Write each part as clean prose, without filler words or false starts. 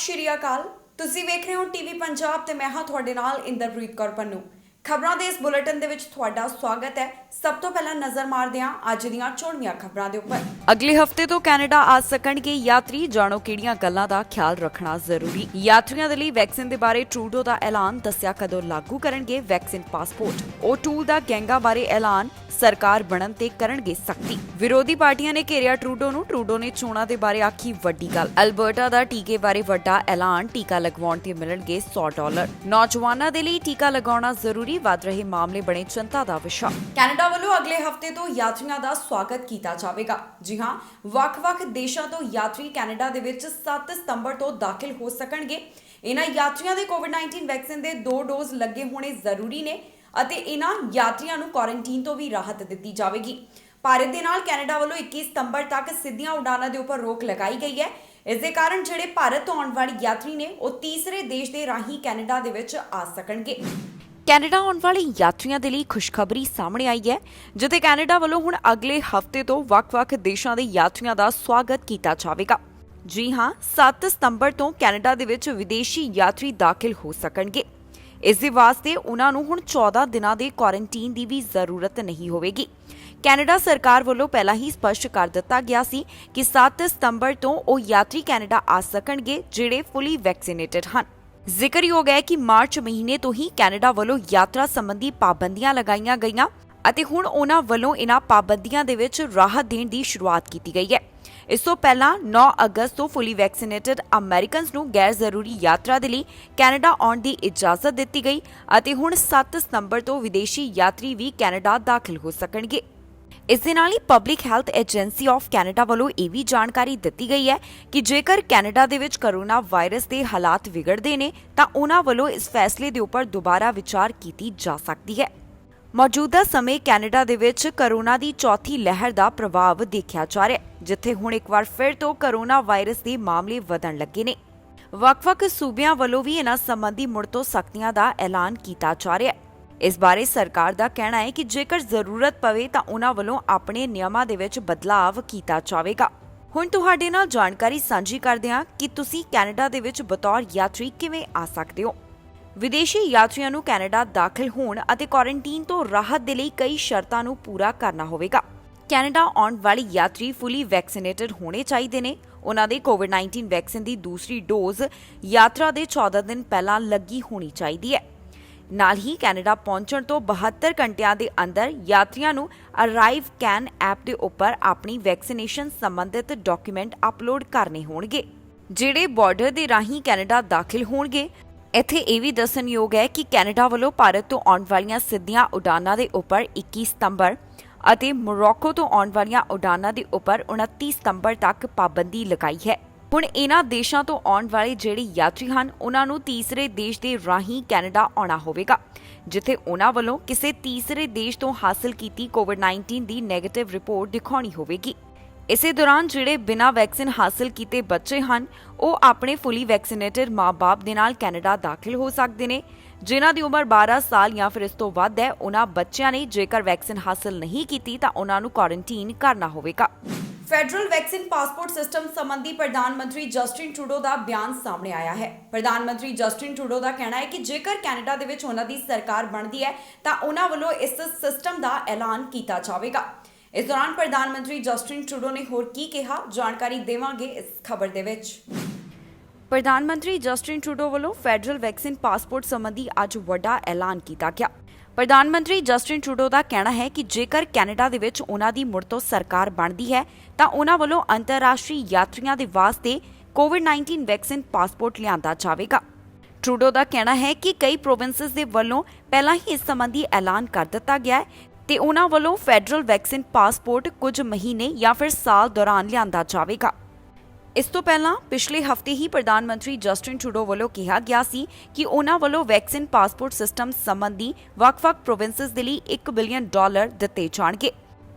ਸ਼੍ਰੀ ਅਕਾਲ। ਤੁਸੀਂ ਵੇਖ ਰਹੇ ਹੋ ਟੀਵੀ ਪੰਜਾਬ ਤੇ ਮੈਂ ਹਾਂ ਤੁਹਾਡੇ ਨਾਲ ਇੰਦਰਪ੍ਰੀਤ ਕੌਰ ਪੰਨੂ। ਖਬਰਾਂ ਦੇ ਇਸ ਬੁਲੇਟਿਨ ਦੇ ਵਿੱਚ ਤੁਹਾਡਾ ਸਵਾਗਤ ਹੈ। ਸਭ ਤੋਂ ਪਹਿਲਾਂ ਨਜ਼ਰ ਮਾਰਦੇ ਹਾਂ ਅੱਜ ਦੀਆਂ ਚੋਣਵੀਆਂ ਖਬਰਾਂ ਦੇ ਉੱਪਰ। ਅਗਲੇ ਹਫਤੇ ਤੋਂ ਕੈਨੇਡਾ ਆ ਸਕਣਗੇ ਯਾਤਰੀ, ਜਾਣੋ ਕਿਹੜੀਆਂ ਗੱਲਾਂ ਦਾ ਖਿਆਲ ਰੱਖਣਾ ਜ਼ਰੂਰੀ। ਯਾਤਰੀਆਂ ਦੇ ਲਈ ਵੈਕਸੀਨ ਦੇ ਬਾਰੇ ਟਰੂਡੋ ਦਾ ਐਲਾਨ, ਦੱਸਿਆ ਕਦੋਂ ਲਾਗੂ ਕਰਨਗੇ ਵੈਕਸੀਨ ਪਾਸਪੋਰਟ। ਉਹ ਟੂਲ ਦਾ ਗੈਂਗਾ ਬਾਰੇ ਐਲਾਨ, ਸਰਕਾਰ ਬਣਨ ਤੇ ਕਰਨਗੇ ਸਖਤੀ। ਵਿਰੋਧੀ ਪਾਰਟੀਆਂ ਨੇ ਘੇਰਿਆ ਟਰੂਡੋ ਨੂੰ, ਟਰੂਡੋ ਨੇ ਚੋਣਾਂ ਦੇ ਬਾਰੇ ਆਖੀ ਵੱਡੀ ਗੱਲ। ਅਲਬਰਟਾ ਦਾ ਟੀਕੇ ਬਾਰੇ ਵੱਡਾ ਐਲਾਨ, ਟੀਕਾ ਲਗਵਾਉਣ ਤੇ ਮਿਲਣਗੇ $100। ਨੌਜਵਾਨਾਂ ਦੇ ਲਈ ਟੀਕਾ ਲਗਾਉਣਾ ਜ਼ਰੂਰੀ, ਵੱਧ ਰਹੇ ਮਾਮਲੇ ਬਣੇ ਚਿੰਤਾ ਦਾ ਵਿਸ਼ਾ। ਕੈਨੇਡਾ ਵੱਲੋਂ ਅਗਲੇ ਹਫਤੇ ਤੋਂ ਯਾਤਰੀਆਂ ਦਾ ਸਵਾਗਤ ਕੀਤਾ ਜਾਵੇਗਾ। ਜੀ ਹਾਂ, ਵੱਖ-ਵੱਖ ਦੇਸ਼ਾਂ ਤੋਂ ਯਾਤਰੀ ਕੈਨੇਡਾ ਦੇ ਵਿੱਚ 7 ਸਤੰਬਰ ਤੋਂ ਦਾਖਲ ਹੋ ਸਕਣਗੇ। ਇਹਨਾਂ ਯਾਤਰੀਆਂ ਦੇ ਕੋਵਿਡ-19 ਵੈਕਸੀਨ ਦੇ 2 ਡੋਜ਼ ਲੱਗੇ ਹੋਣੇ ਜ਼ਰੂਰੀ ਨੇ ਅਤੇ ਇਹਨਾਂ ਯਾਤਰੀਆਂ ਨੂੰ ਕੁਆਰੰਟੀਨ ਤੋਂ ਵੀ ਰਾਹਤ ਦਿੱਤੀ ਜਾਵੇਗੀ। ਭਾਰਤ ਦੇ ਨਾਲ ਕੈਨੇਡਾ ਵੱਲੋਂ 21 ਸਤੰਬਰ ਤੱਕ ਸਿੱਧੀਆਂ ਉਡਾਨਾਂ ਦੇ ਉੱਪਰ ਰੋਕ ਲਗਾਈ ਗਈ ਹੈ। ਇਸ ਦੇ ਕਾਰਨ ਜਿਹੜੇ ਭਾਰਤ ਤੋਂ ਆਉਣ ਵਾਲੇ ਯਾਤਰੀ ਨੇ ਉਹ ਤੀਸਰੇ ਦੇਸ਼ ਦੇ ਰਾਹੀਂ ਕੈਨੇਡਾ ਦੇ ਵਿੱਚ ਆ ਸਕਣਗੇ। ਕੈਨੇਡਾ ਆਉਣ ਵਾਲੇ ਯਾਤਰੀਆਂ ਦੇ ਲਈ ਖੁਸ਼ਖਬਰੀ ਸਾਹਮਣੇ ਆਈ ਹੈ, ਜਿੱਥੇ ਕੈਨੇਡਾ ਵੱਲੋਂ ਹੁਣ ਅਗਲੇ ਹਫ਼ਤੇ ਤੋਂ ਵੱਖ-ਵੱਖ ਦੇਸ਼ਾਂ ਦੇ ਯਾਤਰੀਆਂ ਦਾ ਸਵਾਗਤ ਕੀਤਾ ਜਾਵੇਗਾ। ਜੀ ਹਾਂ, 7 ਸਤੰਬਰ ਤੋਂ ਕੈਨੇਡਾ ਦੇ ਵਿੱਚ ਵਿਦੇਸ਼ੀ ਯਾਤਰੀ ਦਾਖਲ ਹੋ ਸਕਣਗੇ। ਇਸ ਦੇ ਵਾਸਤੇ ਉਹਨਾਂ ਨੂੰ ਹੁਣ 14 ਦਿਨਾਂ ਦੇ ਕੁਆਰੰਟੀਨ ਦੀ ਵੀ ਜ਼ਰੂਰਤ ਨਹੀਂ ਹੋਵੇਗੀ। ਕੈਨੇਡਾ ਸਰਕਾਰ ਵੱਲੋਂ ਪਹਿਲਾਂ ਹੀ ਸਪਸ਼ਟ ਕਰ ਦਿੱਤਾ ਗਿਆ ਸੀ ਕਿ 7 ਸਤੰਬਰ ਤੋਂ ਉਹ ਯਾਤਰੀ ਕੈਨੇਡਾ ਆ ਸਕਣਗੇ ਜਿਹੜੇ ਫੁੱਲੀ ਵੈਕਸੀਨੇਟਡ ਹਨ। ਜ਼ਿਕਰਯੋਗ ਹੈ ਕਿ ਮਾਰਚ ਮਹੀਨੇ ਤੋਂ ਹੀ ਕੈਨੇਡਾ ਵੱਲੋਂ ਯਾਤਰਾ ਸੰਬੰਧੀ ਪਾਬੰਦੀਆਂ ਲਗਾਈਆਂ ਗਈਆਂ ਅਤੇ ਹੁਣ ਉਹਨਾਂ ਵੱਲੋਂ ਇਹਨਾਂ ਪਾਬੰਦੀਆਂ ਦੇ ਵਿੱਚ ਰਾਹਤ ਦੇਣ ਦੀ ਸ਼ੁਰੂਆਤ ਕੀਤੀ ਗਈ ਹੈ। ਇਸ ਤੋਂ ਪਹਿਲਾਂ 9 ਅਗਸਤ ਤੋਂ ਫੁੱਲੀ ਵੈਕਸੀਨੇਟਡ ਅਮਰੀਕਨਸ ਨੂੰ ਗੈਰ ਜ਼ਰੂਰੀ ਯਾਤਰਾ ਦੇ ਲਈ ਕੈਨੇਡਾ ਆਉਣ ਦੀ ਇਜਾਜ਼ਤ ਦਿੱਤੀ ਗਈ ਅਤੇ ਹੁਣ 7 ਸਤੰਬਰ ਤੋਂ ਵਿਦੇਸ਼ੀ ਯਾਤਰੀ ਵੀ ਕੈਨੇਡਾ ਦਾਖਲ ਹੋ ਸਕਣਗੇ। ਇਸ ਦੇ ਨਾਲ ਹੀ public health agency of Canada ਵੱਲੋਂ ਇਹ ਵੀ ਜਾਣਕਾਰੀ ਦਿੱਤੀ ਗਈ ਹੈ ਕਿ ਜੇਕਰ ਕੈਨੇਡਾ ਦੇ ਵਿੱਚ ਕਰੋਨਾ ਵਾਇਰਸ ਦੇ ਹਾਲਾਤ ਵਿਗੜਦੇ ਨੇ ਤਾਂ ਉਹਨਾਂ ਵੱਲੋਂ ਇਸ ਫੈਸਲੇ ਦੇ ਉੱਪਰ ਦੁਬਾਰਾ ਵਿਚਾਰ ਕੀਤੀ ਜਾ ਸਕਦੀ ਹੈ। ਮੌਜੂਦਾ ਸਮੇਂ ਕੈਨੇਡਾ ਦੇ ਵਿੱਚ ਕਰੋਨਾ ਦੀ ਚੌਥੀ ਲਹਿਰ ਦਾ ਪ੍ਰਭਾਵ ਦੇਖਿਆ ਜਾ ਰਿਹਾ ਹੈ, ਜਿੱਥੇ ਹੁਣ ਇੱਕ ਵਾਰ ਫਿਰ ਤੋਂ ਕਰੋਨਾ ਵਾਇਰਸ ਦੇ ਮਾਮਲੇ ਵਧਣ ਲੱਗੇ ਨੇ। ਵੱਖ-ਵੱਖ ਸੂਬਿਆਂ ਵੱਲੋਂ ਵੀ ਇਹਨਾਂ ਸੰਬੰਧੀ ਮੁੜ ਤੋਂ ਸਖਤੀਆਂ ਦਾ ਐਲਾਨ ਕੀਤਾ ਜਾ ਰਿਹਾ ਹੈ। ਇਸ ਬਾਰੇ ਸਰਕਾਰ ਦਾ ਕਹਿਣਾ ਹੈ ਕਿ ਜੇਕਰ ਜ਼ਰੂਰਤ ਪਵੇ ਤਾਂ ਉਹਨਾਂ ਵੱਲੋਂ ਆਪਣੇ ਨਿਯਮਾਂ ਦੇ ਵਿੱਚ ਬਦਲਾਵ ਕੀਤਾ ਜਾਵੇਗਾ। ਹੁਣ ਤੁਹਾਡੇ ਨਾਲ ਜਾਣਕਾਰੀ ਸਾਂਝੀ ਕਰਦੇ ਹਾਂ ਕਿ ਤੁਸੀਂ ਕੈਨੇਡਾ ਦੇ ਵਿੱਚ ਬਤੌਰ ਯਾਤਰੀ ਕਿਵੇਂ ਆ ਸਕਦੇ ਹੋ। ਵਿਦੇਸ਼ੀ ਯਾਤਰੀਆਂ ਨੂੰ ਕੈਨੇਡਾ ਦਾਖਲ ਹੋਣ ਅਤੇ ਕੁਆਰੰਟੀਨ ਤੋਂ ਰਾਹਤ ਦੇ ਲਈ ਕਈ ਸ਼ਰਤਾਂ ਨੂੰ ਪੂਰਾ ਕਰਨਾ ਹੋਵੇਗਾ। ਕੈਨੇਡਾ ਆਉਣ ਵਾਲੇ ਯਾਤਰੀ ਫੁੱਲੀ ਵੈਕਸੀਨੇਟਡ ਹੋਣੇ ਚਾਹੀਦੇ ਨੇ। ਉਹਨਾਂ ਦੇ ਕੋਵਿਡ-19 ਵੈਕਸੀਨ ਦੀ ਦੂਸਰੀ ਡੋਜ਼ ਯਾਤਰਾ ਦੇ 14 ਦਿਨ ਪਹਿਲਾਂ ਲੱਗੀ ਹੋਣੀ ਚਾਹੀਦੀ ਹੈ। ਨਾਲ ਹੀ ਕੈਨੇਡਾ ਪਹੁੰਚਣ ਤੋਂ 72 ਘੰਟਿਆਂ ਦੇ ਅੰਦਰ ਯਾਤਰੀਆਂ ਨੂੰ ਅਰਾਈਵ ਕੈਨ ਐਪ ਦੇ ਉੱਪਰ ਆਪਣੀ ਵੈਕਸੀਨੇਸ਼ਨ ਸੰਬੰਧਿਤ ਡਾਕੂਮੈਂਟ ਅਪਲੋਡ ਕਰਨੇ ਹੋਣਗੇ। ਜਿਹੜੇ ਬਾਰਡਰ ਦੇ ਰਾਹੀਂ ਕੈਨੇਡਾ ਦਾਖਲ ਹੋਣਗੇ, ਇੱਥੇ ਇਹ ਵੀ ਦੱਸਣਯੋਗ ਹੈ ਕਿ ਕੈਨੇਡਾ ਵੱਲੋਂ ਭਾਰਤ ਤੋਂ ਆਉਣ ਵਾਲੀਆਂ ਸਿੱਧੀਆਂ ਉਡਾਨਾਂ ਦੇ ਉੱਪਰ 21 ਸਤੰਬਰ ਅਤੇ ਮੋਰੋਕੋ ਤੋਂ ਆਉਣ ਵਾਲੀਆਂ ਉਡਾਨਾਂ ਦੇ ਉੱਪਰ 29 ਸਤੰਬਰ ਤੱਕ ਪਾਬੰਦੀ ਲਗਾਈ ਹੈ। ਹੁਣ ਇਹਨਾਂ ਦੇਸ਼ਾਂ ਤੋਂ ਆਉਣ ਵਾਲੇ ਜਿਹੜੇ ਯਾਤਰੀ ਹਨ ਉਹਨਾਂ ਨੂੰ ਤੀਸਰੇ ਦੇਸ਼ ਦੇ ਰਾਹੀਂ ਕੈਨੇਡਾ ਆਉਣਾ ਹੋਵੇਗਾ, ਜਿੱਥੇ ਉਹਨਾਂ ਵੱਲੋਂ ਕਿਸੇ ਤੀਸਰੇ ਦੇਸ਼ ਤੋਂ ਹਾਸਲ ਕੀਤੀ ਕੋਵਿਡ-19 ਦੀ ਨੈਗੇਟਿਵ ਰਿਪੋਰਟ ਦਿਖਾਉਣੀ ਹੋਵੇਗੀ। ਇਸੇ ਦੌਰਾਨ ਜਿਹੜੇ ਬਿਨਾਂ ਵੈਕਸੀਨ ਹਾਸਲ ਕੀਤੇ ਬੱਚੇ ਹਨ ਉਹ ਆਪਣੇ ਫੁੱਲੀ ਵੈਕਸੀਨੇਟਡ ਮਾਂ-ਬਾਪ ਦੇ ਨਾਲ ਕੈਨੇਡਾ ਦਾਖਲ ਹੋ ਸਕਦੇ ਨੇ। ਜਿਨ੍ਹਾਂ ਦੀ ਉਮਰ 12 ਸਾਲ ਜਾਂ ਫਿਰ ਇਸ ਤੋਂ ਵੱਧ ਹੈ, ਉਹਨਾਂ ਬੱਚਿਆਂ ਨੇ ਜੇਕਰ ਵੈਕਸੀਨ ਹਾਸਲ ਨਹੀਂ ਕੀਤੀ ਤਾਂ ਉਹਨਾਂ ਨੂੰ ਕੁਆਰੰਟੀਨ ਕਰਨਾ ਹੋਵੇਗਾ। ਫੈਡਰਲ ਵੈਕਸੀਨ ਪਾਸਪੋਰਟ ਸਿਸਟਮ ਸੰਬੰਧੀ ਪ੍ਰਧਾਨ ਮੰਤਰੀ ਜਸਟਿਨ ਟਰੂਡੋ ਦਾ ਬਿਆਨ ਸਾਹਮਣੇ ਆਇਆ ਹੈ। ਪ੍ਰਧਾਨ ਮੰਤਰੀ ਜਸਟਿਨ ਟਰੂਡੋ ਦਾ ਕਹਿਣਾ ਹੈ ਕਿ ਜੇਕਰ ਕੈਨੇਡਾ ਦੇ ਵਿੱਚ ਉਹਨਾਂ ਦੀ ਸਰਕਾਰ ਬਣਦੀ ਹੈ ਤਾਂ ਉਹਨਾਂ ਵੱਲੋਂ ਇਸ ਸਿਸਟਮ ਦਾ ਐਲਾਨ ਕੀਤਾ ਜਾਵੇਗਾ। ਇਸ ਦੌਰਾਨ ਪ੍ਰਧਾਨ ਮੰਤਰੀ ਜਸਟਿਨ ਟਰੂਡੋ ਨੇ ਹੋਰ ਕੀ ਕਿਹਾ, ਜਾਣਕਾਰੀ ਦੇਵਾਂਗੇ ਇਸ ਖਬਰ ਦੇ ਵਿੱਚ। ਪ੍ਰਧਾਨ ਮੰਤਰੀ ਜਸਟਿਨ ਟਰੂਡੋ ਵੱਲੋਂ ਫੈਡਰਲ ਵੈਕਸੀਨ ਪਾਸਪੋਰਟ ਸੰਬੰਧੀ ਅੱਜ ਵੱਡਾ ਐਲਾਨ ਕੀਤਾ ਗਿਆ। ਪ੍ਰਧਾਨ ਮੰਤਰੀ ਜਸਟਿਨ ਟਰੂਡੋ ਦਾ ਕਹਿਣਾ ਹੈ ਕਿ ਜੇਕਰ ਕੈਨੇਡਾ ਦੇ ਵਿੱਚ ਉਹਨਾਂ ਦੀ ਮੁੜ ਤੋਂ ਸਰਕਾਰ ਬਣਦੀ ਹੈ ਤਾਂ ਉਹਨਾਂ ਵੱਲੋਂ ਅੰਤਰਰਾਸ਼ਟਰੀ ਯਾਤਰੀਆਂ ਦੇ ਵਾਸਤੇ ਕੋਵਿਡ-19 ਵੈਕਸੀਨ ਪਾਸਪੋਰਟ ਲਿਆਂਦਾ ਜਾਵੇਗਾ। ਟਰੂਡੋ ਦਾ ਕਹਿਣਾ ਹੈ ਕਿ ਕਈ ਪ੍ਰੋਵਿੰਸਸ ਦੇ ਵੱਲੋਂ ਪਹਿਲਾਂ ਹੀ ਇਸ ਸੰਬੰਧੀ ਐਲਾਨ ਕਰ ਦਿੱਤਾ ਗਿਆ ਹੈ ਤੇ ਉਹਨਾਂ ਵੱਲੋਂ ਫੈਡਰਲ ਵੈਕਸੀਨ ਪਾਸਪੋਰਟ ਕੁਝ ਮਹੀਨੇ ਜਾਂ ਫਿਰ ਸਾਲ ਦੌਰਾਨ ਲਿਆਂਦਾ ਜਾਵੇਗਾ। ਇਸ ਤੋਂ ਪਹਿਲਾਂ ਪਿਛਲੇ ਹਫ਼ਤੇ ਹੀ ਪ੍ਰਧਾਨ ਮੰਤਰੀ ਜਸਟਿਨ ਟਰੂਡੋ ਵੱਲੋਂ ਕਿਹਾ ਗਿਆ ਸੀ ਕਿ ਉਹਨਾਂ ਵੱਲੋਂ ਵੈਕਸੀਨ ਪਾਸਪੋਰਟ ਸਿਸਟਮ ਸੰਬੰਧੀ ਵੱਖ-ਵੱਖ ਪ੍ਰੋਵਿੰਸਸ ਦੇ ਲਈ $1 ਬਿਲੀਅਨ ਦਿੱਤੇ ਜਾਣਗੇ।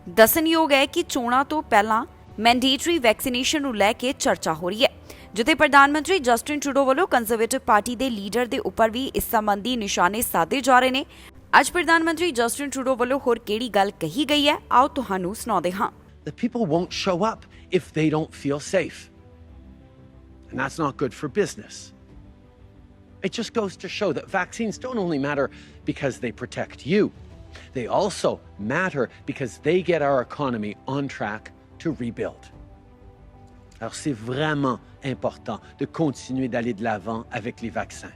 ਦੱਸਣਯੋਗ ਹੈ ਕਿ ਚੋਣਾਂ ਤੋਂ ਪਹਿਲਾਂ ਮੈਂਡੇਟਰੀ ਵੈਕਸੀਨੇਸ਼ਨ ਨੂੰ ਲੈ ਕੇ ਚਰਚਾ ਹੋ ਰਹੀ ਹੈ, ਜਿੱਥੇ ਪ੍ਰਧਾਨ ਮੰਤਰੀ ਜਸਟਿਨ ਟਰੂਡੋ ਵੱਲੋਂ ਕੰਜ਼ਰਵੇਟਿਵ ਪਾਰਟੀ ਦੇ ਲੀਡਰ ਦੇ ਉੱਪਰ ਵੀ ਇਸ ਸੰਬੰਧੀ ਨਿਸ਼ਾਨੇ ਸਾਧੇ ਜਾ ਰਹੇ ਨੇ। ਅੱਜ ਪ੍ਰਧਾਨ ਮੰਤਰੀ ਜਸਟਿਨ ਟਰੂਡੋ ਵੱਲੋਂ ਹੋਰ ਕਿਹੜੀ ਗੱਲ ਕਹੀ ਗਈ ਹੈ, ਆਓ ਤੁਹਾਨੂੰ ਸੁਣਾਉਂਦੇ ਹਾਂ। The people won't show up if they don't feel safe. And that's not good for business. It just goes to show that vaccines don't only matter because they protect you, they also matter because they get our economy on track to rebuild. Alors c'est vraiment important de continuer d'aller de l'avant avec les vaccins.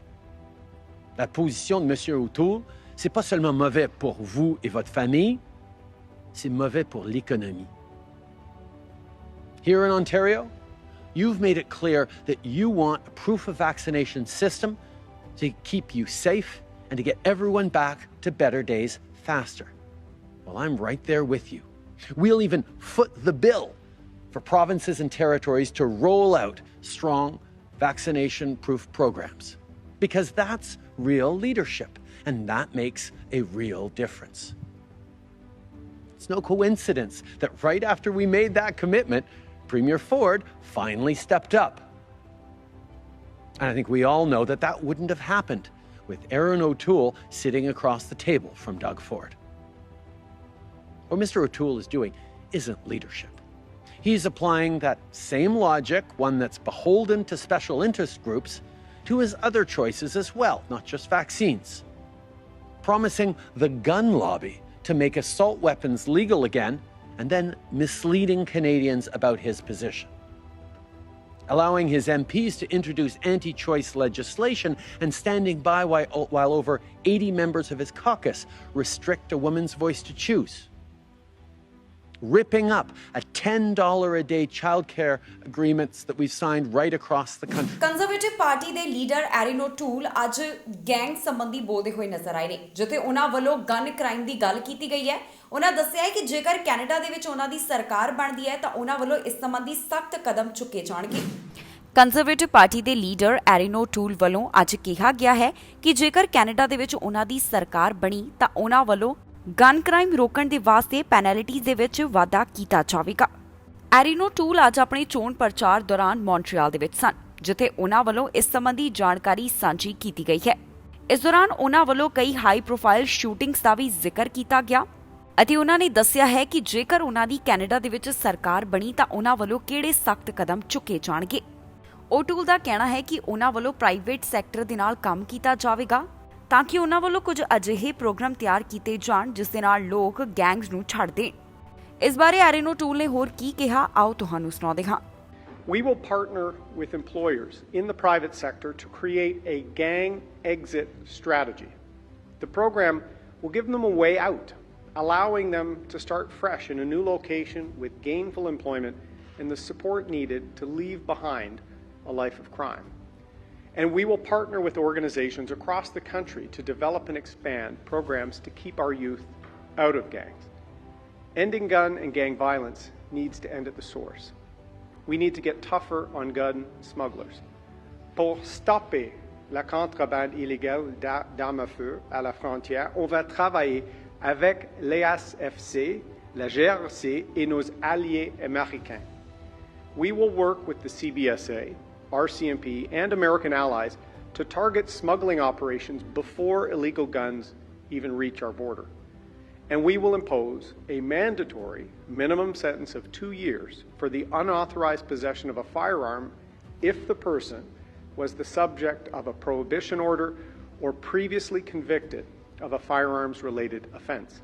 La position de M. O'Toole, c'est pas seulement mauvais pour vous et votre famille, c'est mauvais pour l'économie. Here in Ontario, you've made it clear that you want a proof of vaccination system to keep you safe and to get everyone back to better days faster. Well, I'm right there with you. We'll even foot the bill for provinces and territories to roll out strong vaccination-proof programs, because that's real leadership, and that makes a real difference. It's no coincidence that right after we made that commitment, Premier Ford finally stepped up. And I think we all know that that wouldn't have happened with Erin O'Toole sitting across the table from Doug Ford. What Mr. O'Toole is doing isn't leadership. He's applying that same logic, one that's beholden to special interest groups, to his other choices as well, not just vaccines. Promising the gun lobby to make assault weapons legal again, and then misleading Canadians about his position. Allowing his MPs to introduce anti-choice legislation and standing by while over 80 members of his caucus restrict a woman's voice to choose. Ripping up a $10 a day childcare agreements that we've signed right across the country. Conservative party ਦੇ leader ਐਰਿਨ ਓਟੂਲ ਅੱਜ gang ਸੰਬੰਧੀ ਬੋਲਦੇ ਹੋਏ ਨਜ਼ਰ ਆਏ ਨੇ, ਜਿੱਥੇ ਉਹਨਾਂ ਵੱਲੋਂ ਗਨ ਕ੍ਰਾਈਮ ਦੀ ਗੱਲ ਕੀਤੀ ਗਈ ਹੈ। ਉਹਨਾਂ ਦੱਸਿਆ ਹੈ ਕਿ ਜੇਕਰ ਕੈਨੇਡਾ ਦੇ ਵਿੱਚ ਉਹਨਾਂ ਦੀ ਸਰਕਾਰ ਬਣਦੀ ਹੈ ਤਾਂ ਉਹਨਾਂ ਵੱਲੋਂ ਇਸ ਸੰਬੰਧੀ ਸਖਤ ਕਦਮ ਚੁੱਕੇ ਜਾਣਗੇ। ਕੰਜ਼ਰਵੇਟਿਵ ਪਾਰਟੀ ਦੇ ਲੀਡਰ ਐਰਿਨ ਓਟੂਲ ਵੱਲੋਂ ਅੱਜ ਕਿਹਾ ਗਿਆ ਹੈ ਕਿ ਜੇਕਰ ਕੈਨੇਡਾ ਦੇ ਵਿੱਚ ਉਹਨਾਂ ਦੀ ਸਰਕਾਰ ਬਣੀ ਤਾਂ ਉਹਨਾਂ ਵੱਲੋਂ ਗਨ ਕ੍ਰਾਈਮ ਰੋਕਣ ਦੇ ਵਾਸਤੇ ਪੈਨਲਟੀਜ਼ ਦੇ ਵਿੱਚ ਵਾਧਾ ਕੀਤਾ ਜਾਵੇਗਾ। ਐਰਿਨ ਓਟੂਲ ਅੱਜ ਆਪਣੇ ਚੋਣ ਪ੍ਰਚਾਰ ਦੌਰਾਨ ਮੌਂਟਰੀਅਲ ਦੇ ਵਿੱਚ ਸਨ, ਜਿੱਥੇ ਉਹਨਾਂ ਵੱਲੋਂ ਇਸ ਸੰਬੰਧੀ ਜਾਣਕਾਰੀ ਸਾਂਝੀ ਕੀਤੀ ਗਈ ਹੈ। ਇਸ ਦੌਰਾਨ ਉਹਨਾਂ ਵੱਲੋਂ ਕਈ ਹਾਈ ਪ੍ਰੋਫਾਈਲ ਸ਼ੂਟਿੰਗਸ ਦਾ ਵੀ ਜ਼ਿਕਰ ਕੀਤਾ ਗਿਆ ਅਤੇ ਉਹਨਾਂ ਨੇ ਦੱਸਿਆ ਹੈ ਕਿ ਜੇਕਰ ਉਹਨਾਂ ਦੀ ਕੈਨੇਡਾ ਦੇ ਵਿੱਚ ਸਰਕਾਰ ਬਣੀ ਤਾਂ ਉਹਨਾਂ ਵੱਲੋਂ ਕਿਹੜੇ ਸਖਤ ਕਦਮ ਚੁੱਕੇ ਜਾਣਗੇ। ਓਟੂਲ ਦਾ ਕਹਿਣਾ ਹੈ ਕਿ ਉਹਨਾਂ ਵੱਲੋਂ ਪ੍ਰਾਈਵੇਟ ਸੈਕਟਰ ਦੇ ਨਾਲ ਕੰਮ ਕੀਤਾ ਜਾਵੇਗਾ ਤਾਂ ਕਿ ਉਹਨਾਂ ਵੱਲੋਂ ਕੁਝ ਅਜਿਹੇ ਪ੍ਰੋਗਰਾਮ ਤਿਆਰ ਕੀਤੇ ਜਾਣ ਜਿਸ ਦੇ ਨਾਲ ਲੋਕ ਗੈਂਗਸ ਨੂੰ ਛੱਡ ਦੇਣ। ਇਸ ਬਾਰੇ ਐਰਿਨ ਓਟੂਲ ਨੇ ਹੋਰ ਕੀ ਕਿਹਾ, ਆਓ ਤੁਹਾਨੂੰ ਸੁਣਾਉਂਦੇ ਹਾਂ। We will partner with employers in the private sector to create a gang exit strategy. The program will give them a way out, allowing them to start fresh in a new location with gainful employment and the support needed to leave behind a life of crime. And we will partner with organizations across the country to develop and expand programs to keep our youth out of gangs. Ending gun and gang violence needs to end at the source. We need to get tougher on gun smugglers. Pour stopper la contrebande illégale d'armes à feu à la frontière, on va travailler avec l'ASFC, la GRC et nos alliés américains. We will work with the CBSA, RCMP, and American allies to target smuggling operations before illegal guns even reach our border. And we will impose a mandatory minimum sentence of 2 years for the unauthorized possession of a firearm if the person was the subject of a prohibition order or previously convicted of a firearms-related offense.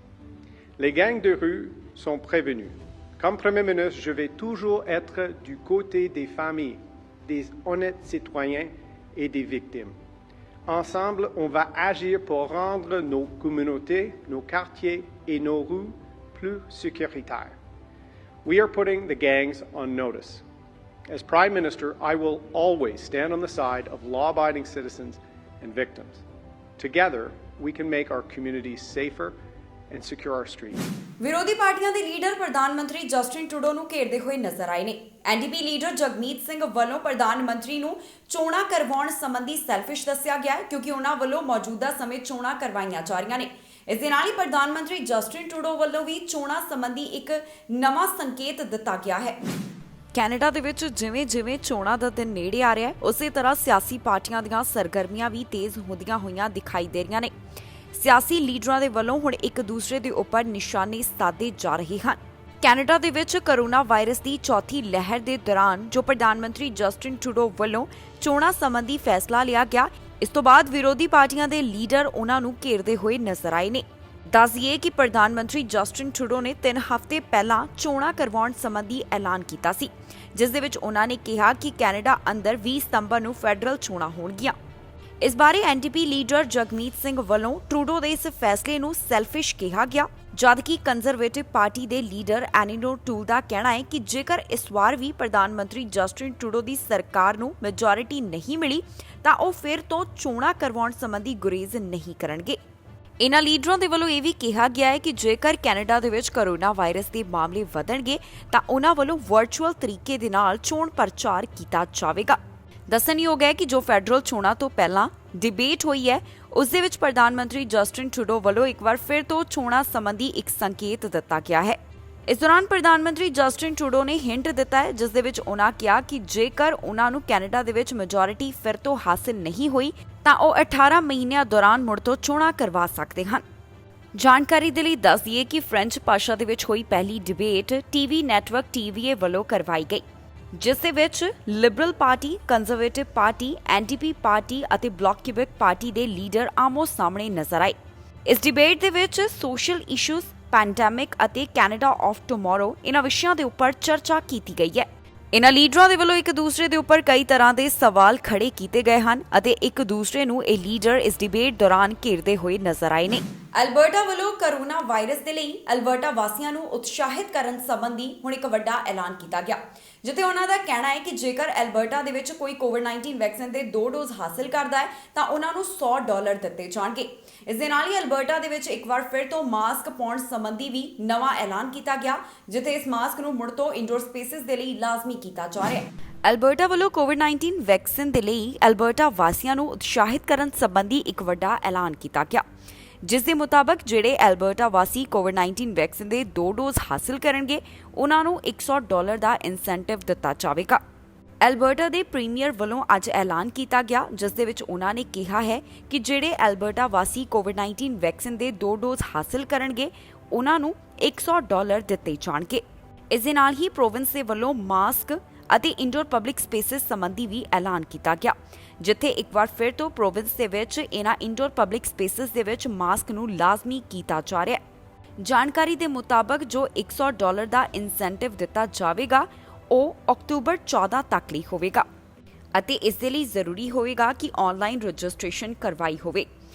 Les gangs de rue sont prévenus. Comme Premier ministre, je vais toujours être du côté des familles, des honnêtes citoyens et des victimes. Ensemble, on va agir pour rendre nos communautés, nos quartiers et nos rues plus sécuritaires. We are putting the gangs on notice. As Prime Minister, I will always stand on the side of law-abiding citizens and victims. Together, we can make our communities safer and secure our streets. ਵਿਰੋਧੀ ਪਾਰਟੀਆਂ ਦੇ leader ਪ੍ਰਧਾਨ ਮੰਤਰੀ Justin Trudeau ਨੂੰ ਘੇਰਦੇ ਹੋਏ ਨਜ਼ਰ ਆਏ ਨੇ। ਐਨਡੀਪੀ ਲੀਡਰ ਜਗਮੀਤ ਸਿੰਘ ਵੱਲੋਂ ਪ੍ਰਧਾਨ ਮੰਤਰੀ ਨੂੰ ਚੋਣਾਂ ਕਰਵਾਉਣ ਸੰਬੰਧੀ ਸੈਲਫਿਸ਼ ਦੱਸਿਆ ਗਿਆ ਹੈ, ਕਿਉਂਕਿ ਉਹਨਾਂ ਵੱਲੋਂ ਮੌਜੂਦਾ ਸਮੇਂ ਚੋਣਾਂ ਕਰਵਾਈਆਂ ਜਾ ਰਹੀਆਂ ਨੇ। ਇਸ ਦੇ ਨਾਲ ਹੀ ਪ੍ਰਧਾਨ ਮੰਤਰੀ ਜਸਟਿਨ ਟਰੂਡੋ ਵੱਲੋਂ ਵੀ ਚੋਣਾਂ ਸੰਬੰਧੀ ਇੱਕ ਨਵਾਂ ਸੰਕੇਤ ਦਿੱਤਾ ਗਿਆ ਹੈ। ਕੈਨੇਡਾ ਦੇ ਵਿੱਚ ਜਿਵੇਂ-ਜਿਵੇਂ ਚੋਣਾਂ ਦਾ ਦਿਨ ਨੇੜੇ ਆ ਰਿਹਾ ਹੈ, ਉਸੇ ਤਰ੍ਹਾਂ ਸਿਆਸੀ ਪਾਰਟੀਆਂ ਦੀਆਂ ਸਰਗਰਮੀਆਂ ਵੀ ਤੇਜ਼ ਹੁੰਦੀਆਂ ਹੋਈਆਂ ਦਿਖਾਈ ਦੇ ਰਹੀਆਂ ਨੇ। ਸਿਆਸੀ ਲੀਡਰਾਂ ਦੇ ਵੱਲੋਂ ਹੁਣ ਇੱਕ ਦੂਸਰੇ ਦੇ ਉੱਪਰ ਨਿਸ਼ਾਨੇ ਸਾਧੇ ਜਾ ਰਹੇ ਹਨ। ਕੈਨੇਡਾ ਦੇ ਵਿੱਚ ਕੋਰੋਨਾ ਵਾਇਰਸ ਦੀ ਚੌਥੀ ਲਹਿਰ ਦੇ ਦੌਰਾਨ ਜੋ ਪ੍ਰਧਾਨ ਮੰਤਰੀ ਜਸਟਿਨ ਟਰੂਡੋ ਵੱਲੋਂ ਚੋਣਾਂ ਸੰਬੰਧੀ ਫੈਸਲਾ ਲਿਆ ਗਿਆ, ਇਸ ਤੋਂ ਬਾਅਦ ਵਿਰੋਧੀ ਪਾਰਟੀਆਂ ਦੇ ਲੀਡਰ ਉਹਨਾਂ ਨੂੰ ਘੇਰਦੇ ਹੋਏ ਨਜ਼ਰ ਆਏ ਨੇ। ਦੱਸਦੀਏ ਕਿ ਪ੍ਰਧਾਨ ਮੰਤਰੀ ਜਸਟਿਨ ਟਰੂਡੋ ਨੇ 3 ਹਫ਼ਤੇ ਪਹਿਲਾਂ ਚੋਣਾਂ ਕਰਵਾਉਣ ਸੰਬੰਧੀ ਐਲਾਨ ਕੀਤਾ ਸੀ, ਜਿਸ ਦੇ ਵਿੱਚ ਉਹਨਾਂ ਨੇ ਕਿਹਾ ਕਿ ਕੈਨੇਡਾ ਅੰਦਰ 20 ਸਤੰਬਰ ਨੂੰ ਫੈਡਰਲ ਚੋਣਾਂ ਹੋਣਗੀਆਂ। ਇਸ ਬਾਰੇ ਐਨਡੀਪੀ ਲੀਡਰ ਜਗਮੀਤ ਸਿੰਘ ਵੱਲੋਂ ਟਰੂਡੋ ਦੇ ਇਸ ਫੈਸਲੇ ਨੂੰ ਸੈਲਫਿਸ਼ ਕਿਹਾ ਗਿਆ, ਜਦਕਿ ਕੰਜ਼ਰਵੇਟਿਵ ਪਾਰਟੀ ਦੇ ਲੀਡਰ ਐਨੀਨੋ ਟੂਲ ਦਾ ਕਹਿਣਾ ਹੈ ਕਿ ਜੇਕਰ ਇਸ ਵਾਰ ਵੀ ਪ੍ਰਧਾਨ ਮੰਤਰੀ ਜਸਟਿਨ ਟਰੂਡੋ ਦੀ ਸਰਕਾਰ ਨੂੰ ਮੈਜੋਰਿਟੀ ਨਹੀਂ ਮਿਲੀ ਤਾਂ ਉਹ ਫਿਰ ਤੋਂ ਚੋਣਾਂ ਕਰਵਾਉਣ ਸੰਬੰਧੀ ਗੁਰੇਜ਼ ਨਹੀਂ ਕਰਨਗੇ। ਇਨ੍ਹਾਂ ਲੀਡਰਾਂ ਦੇ ਵੱਲੋਂ ਇਹ ਵੀ ਕਿਹਾ ਗਿਆ ਹੈ ਕਿ ਜੇਕਰ ਕੈਨੇਡਾ ਦੇ ਵਿੱਚ ਕੋਰੋਨਾ ਵਾਇਰਸ ਦੇ ਮਾਮਲੇ ਵਧਣਗੇ ਤਾਂ ਉਹਨਾਂ ਵੱਲੋਂ ਵਰਚੁਅਲ ਤਰੀਕੇ ਦੇ ਨਾਲ ਚੋਣ ਪ੍ਰਚਾਰ ਕੀਤਾ ਜਾਵੇਗਾ। ਦੱਸਣਯੋਗ ਹੈ ਕਿ ਜੋ ਫੈਡਰਲ ਚੋਣਾਂ ਤੋਂ ਪਹਿਲਾਂ ਡਿਬੇਟ ਹੋਈ ਹੈ, ਉਸ ਦੇ ਵਿੱਚ ਪ੍ਰਧਾਨ ਮੰਤਰੀ ਜਸਟਿਨ ਟਰੂਡੋ ਵੱਲੋਂ ਇੱਕ ਵਾਰ ਫਿਰ ਤੋਂ ਚੋਣਾਂ ਸੰਬੰਧੀ ਇੱਕ ਸੰਕੇਤ ਦਿੱਤਾ ਗਿਆ ਹੈ। ਇਸ ਦੌਰਾਨ ਪ੍ਰਧਾਨ ਮੰਤਰੀ ਜਸਟਿਨ ਟਰੂਡੋ ਨੇ ਹਿੰਟ ਦਿੱਤਾ ਹੈ, ਜਿਸ ਦੇ ਵਿੱਚ ਉਹਨਾਂ ਕਿਹਾ ਕਿ ਜੇਕਰ ਉਹਨਾਂ ਨੂੰ ਕੈਨੇਡਾ ਦੇ ਵਿੱਚ ਮੈਜੋਰਿਟੀ ਫਿਰ ਤੋਂ ਹਾਸਿਲ ਨਹੀਂ ਹੋਈ ਤਾਂ ਉਹ 18 ਮਹੀਨਿਆਂ ਦੌਰਾਨ ਮੁੜ ਤੋਂ ਚੋਣਾਂ ਕਰਵਾ ਸਕਦੇ ਹਨ। ਜਾਣਕਾਰੀ ਦੇ ਲਈ ਦੱਸ ਦਈਏ ਕਿ ਫ੍ਰੈਂਚ ਭਾਸ਼ਾ ਦੇ ਵਿੱਚ ਹੋਈ ਪਹਿਲੀ ਡਿਬੇਟ ਟੀਵੀ ਨੈਟਵਰਕ TVA ਵੱਲੋਂ ਕਰਵਾਈ ਗਈ, ਜਿਸ ਦੇ ਵਿੱਚ Liberal party, conservative party, NDP party ਅਤੇ ਬਲੌਕ ਕਿਊਬੈਕ ਪਾਰਟੀ ਦੇ ਲੀਡਰ ਆਮੋ ਸਾਹਮਣੇ ਨਜ਼ਰ ਆਏ। ਇਸ ਡਿਬੇਟ ਦੇ ਵਿੱਚ ਸੋਸ਼ਲ ਇਸ਼ੂਜ਼, ਪੈਂਡੈਮਿਕ ਅਤੇ ਕੈਨੇਡਾ ਆਫ ਟੁਮਾਰੋ ਇਹਨਾਂ ਵਿਸ਼ਿਆਂ ਦੇ ਉੱਪਰ ਚਰਚਾ ਕੀਤੀ ਗਈ ਹੈ। ਇਨ੍ਹਾਂ ਲੀਡਰਾਂ ਦੇ ਵੱਲੋਂ ਇੱਕ ਦੂਸਰੇ ਦੇ ਉੱਪਰ ਕਈ ਤਰ੍ਹਾਂ ਦੇ ਸਵਾਲ ਖੜੇ ਕੀਤੇ ਗਏ ਹਨ ਅਤੇ ਇੱਕ ਦੂਸਰੇ ਨੂੰ ਇਹ ਲੀਡਰ ਇਸ ਡਿਬੇਟ ਦੌਰਾਨ ਘੇਰਦੇ ਹੋਏ ਨਜ਼ਰ ਆਏ ਨੇ। ਅਲਬਰਟਾ ਵੱਲੋਂ ਕੋਰੋਨਾ ਵਾਇਰਸ ਦੇ ਲਈ ਅਲਬਰਟਾ ਵਾਸੀਆਂ ਨੂੰ ਉਤਸ਼ਾਹਿਤ ਕਰਨ ਸੰਬੰਧੀ ਹੁਣ ਇੱਕ ਵੱਡਾ ਐਲਾਨ ਕੀਤਾ ਗਿਆ, ਜਿੱਥੇ ਉਹਨਾਂ ਦਾ ਕਹਿਣਾ ਹੈ ਕਿ ਜੇਕਰ ਅਲਬਰਟਾ ਦੇ ਵਿੱਚ ਕੋਈ ਕੋਵਿਡ-19 ਵੈਕਸੀਨ ਦੇ 2 ਡੋਜ਼ ਹਾਸਲ ਕਰਦਾ ਹੈ ਤਾਂ ਉਹਨਾਂ ਨੂੰ $100 ਦਿੱਤੇ ਜਾਣਗੇ। ਇਸ ਦੇ ਨਾਲ ਹੀ ਅਲਬਰਟਾ ਦੇ ਵਿੱਚ ਇੱਕ ਵਾਰ ਫਿਰ ਤੋਂ ਮਾਸਕ ਪਾਉਣ ਸੰਬੰਧੀ ਵੀ ਨਵਾਂ ਐਲਾਨ ਕੀਤਾ ਗਿਆ, ਜਿੱਥੇ ਇਸ ਮਾਸਕ ਨੂੰ ਮੁੜ ਤੋਂ ਇੰਡੋਰ ਸਪੇਸਿਸ ਦੇ ਲਈ ਲਾਜ਼ਮੀ ਕੀਤਾ ਜਾ ਰਿਹਾ ਹੈ। ਅਲਬਰਟਾ ਵੱਲੋਂ ਕੋਵਿਡ-19 ਵੈਕਸੀਨ ਦੇ ਲਈ ਅਲਬਰਟਾ ਵਾਸੀਆਂ ਨੂੰ ਉਤਸ਼ਾਹਿਤ ਕਰਨ ਸੰਬੰਧੀ ਇੱਕ ਵੱਡਾ ਐਲਾਨ ਕੀਤਾ ਗਿਆ, ਜਿਸ ਦੇ ਮੁਤਾਬਕ ਜਿਹੜੇ ਅਲਬਰਟਾ ਵਾਸੀ ਕੋਵਿਡ-19 ਵੈਕਸੀਨ ਦੇ 2 ਡੋਜ਼ ਹਾਸਲ ਕਰਨਗੇ ਉਹਨਾਂ ਨੂੰ $100 ਦਾ ਇਨਸੈਂਟਿਵ ਦਿੱਤਾ ਜਾਵੇਗਾ। ਅਲਬਰਟਾ ਦੇ ਪ੍ਰੀਮੀਅਰ ਵੱਲੋਂ ਅੱਜ ਐਲਾਨ ਕੀਤਾ ਗਿਆ, ਜਿਸ ਦੇ ਵਿੱਚ ਉਹਨਾਂ ਨੇ ਕਿਹਾ ਹੈ ਕਿ ਜਿਹੜੇ ਅਲਬਰਟਾ ਵਾਸੀ ਕੋਵਿਡ-19 ਵੈਕਸੀਨ ਦੇ 2 ਡੋਜ਼ ਹਾਸਲ ਕਰਨਗੇ ਉਹਨਾਂ ਨੂੰ $100 ਦਿੱਤੇ ਜਾਣਗੇ। ਇਸ ਦੇ ਨਾਲ ਹੀ ਪ੍ਰੋਵਿੰਸ ਦੇ ਵੱਲੋਂ ਮਾਸਕ ਅਤੇ ਇੰਡੋਰ ਪਬਲਿਕ ਸਪੇਸਿਸ ਸੰਬੰਧੀ ਵੀ ਐਲਾਨ ਕੀਤਾ ਗਿਆ, ਜਿੱਥੇ ਇੱਕ ਵਾਰ ਫਿਰ ਤੋਂ ਪ੍ਰੋਵਿੰਸ ਦੇ ਵਿੱਚ ਇਹਨਾਂ ਇੰਡੋਰ ਪਬਲਿਕ ਸਪੇਸਿਸ ਦੇ ਵਿੱਚ ਮਾਸਕ ਨੂੰ ਲਾਜ਼ਮੀ ਕੀਤਾ ਜਾ ਰਿਹਾ ਹੈ। ਜਾਣਕਾਰੀ ਦੇ ਮੁਤਾਬਕ ਜੋ $100 ਦਾ ਇਨਸੈਂਟਿਵ ਦਿੱਤਾ ਜਾਵੇਗਾ ਉਹ ਅਕਤੂਬਰ 14 ਤੱਕ ਲਈ ਹੋਵੇਗਾ ਅਤੇ ਇਸ ਦੇ ਲਈ ਜ਼ਰੂਰੀ ਹੋਵੇਗਾ ਕਿ ਆਨਲਾਈਨ ਰਜਿਸਟ੍ਰੇਸ਼ਨ ਕਰਵਾਈ ਹੋਵੇ।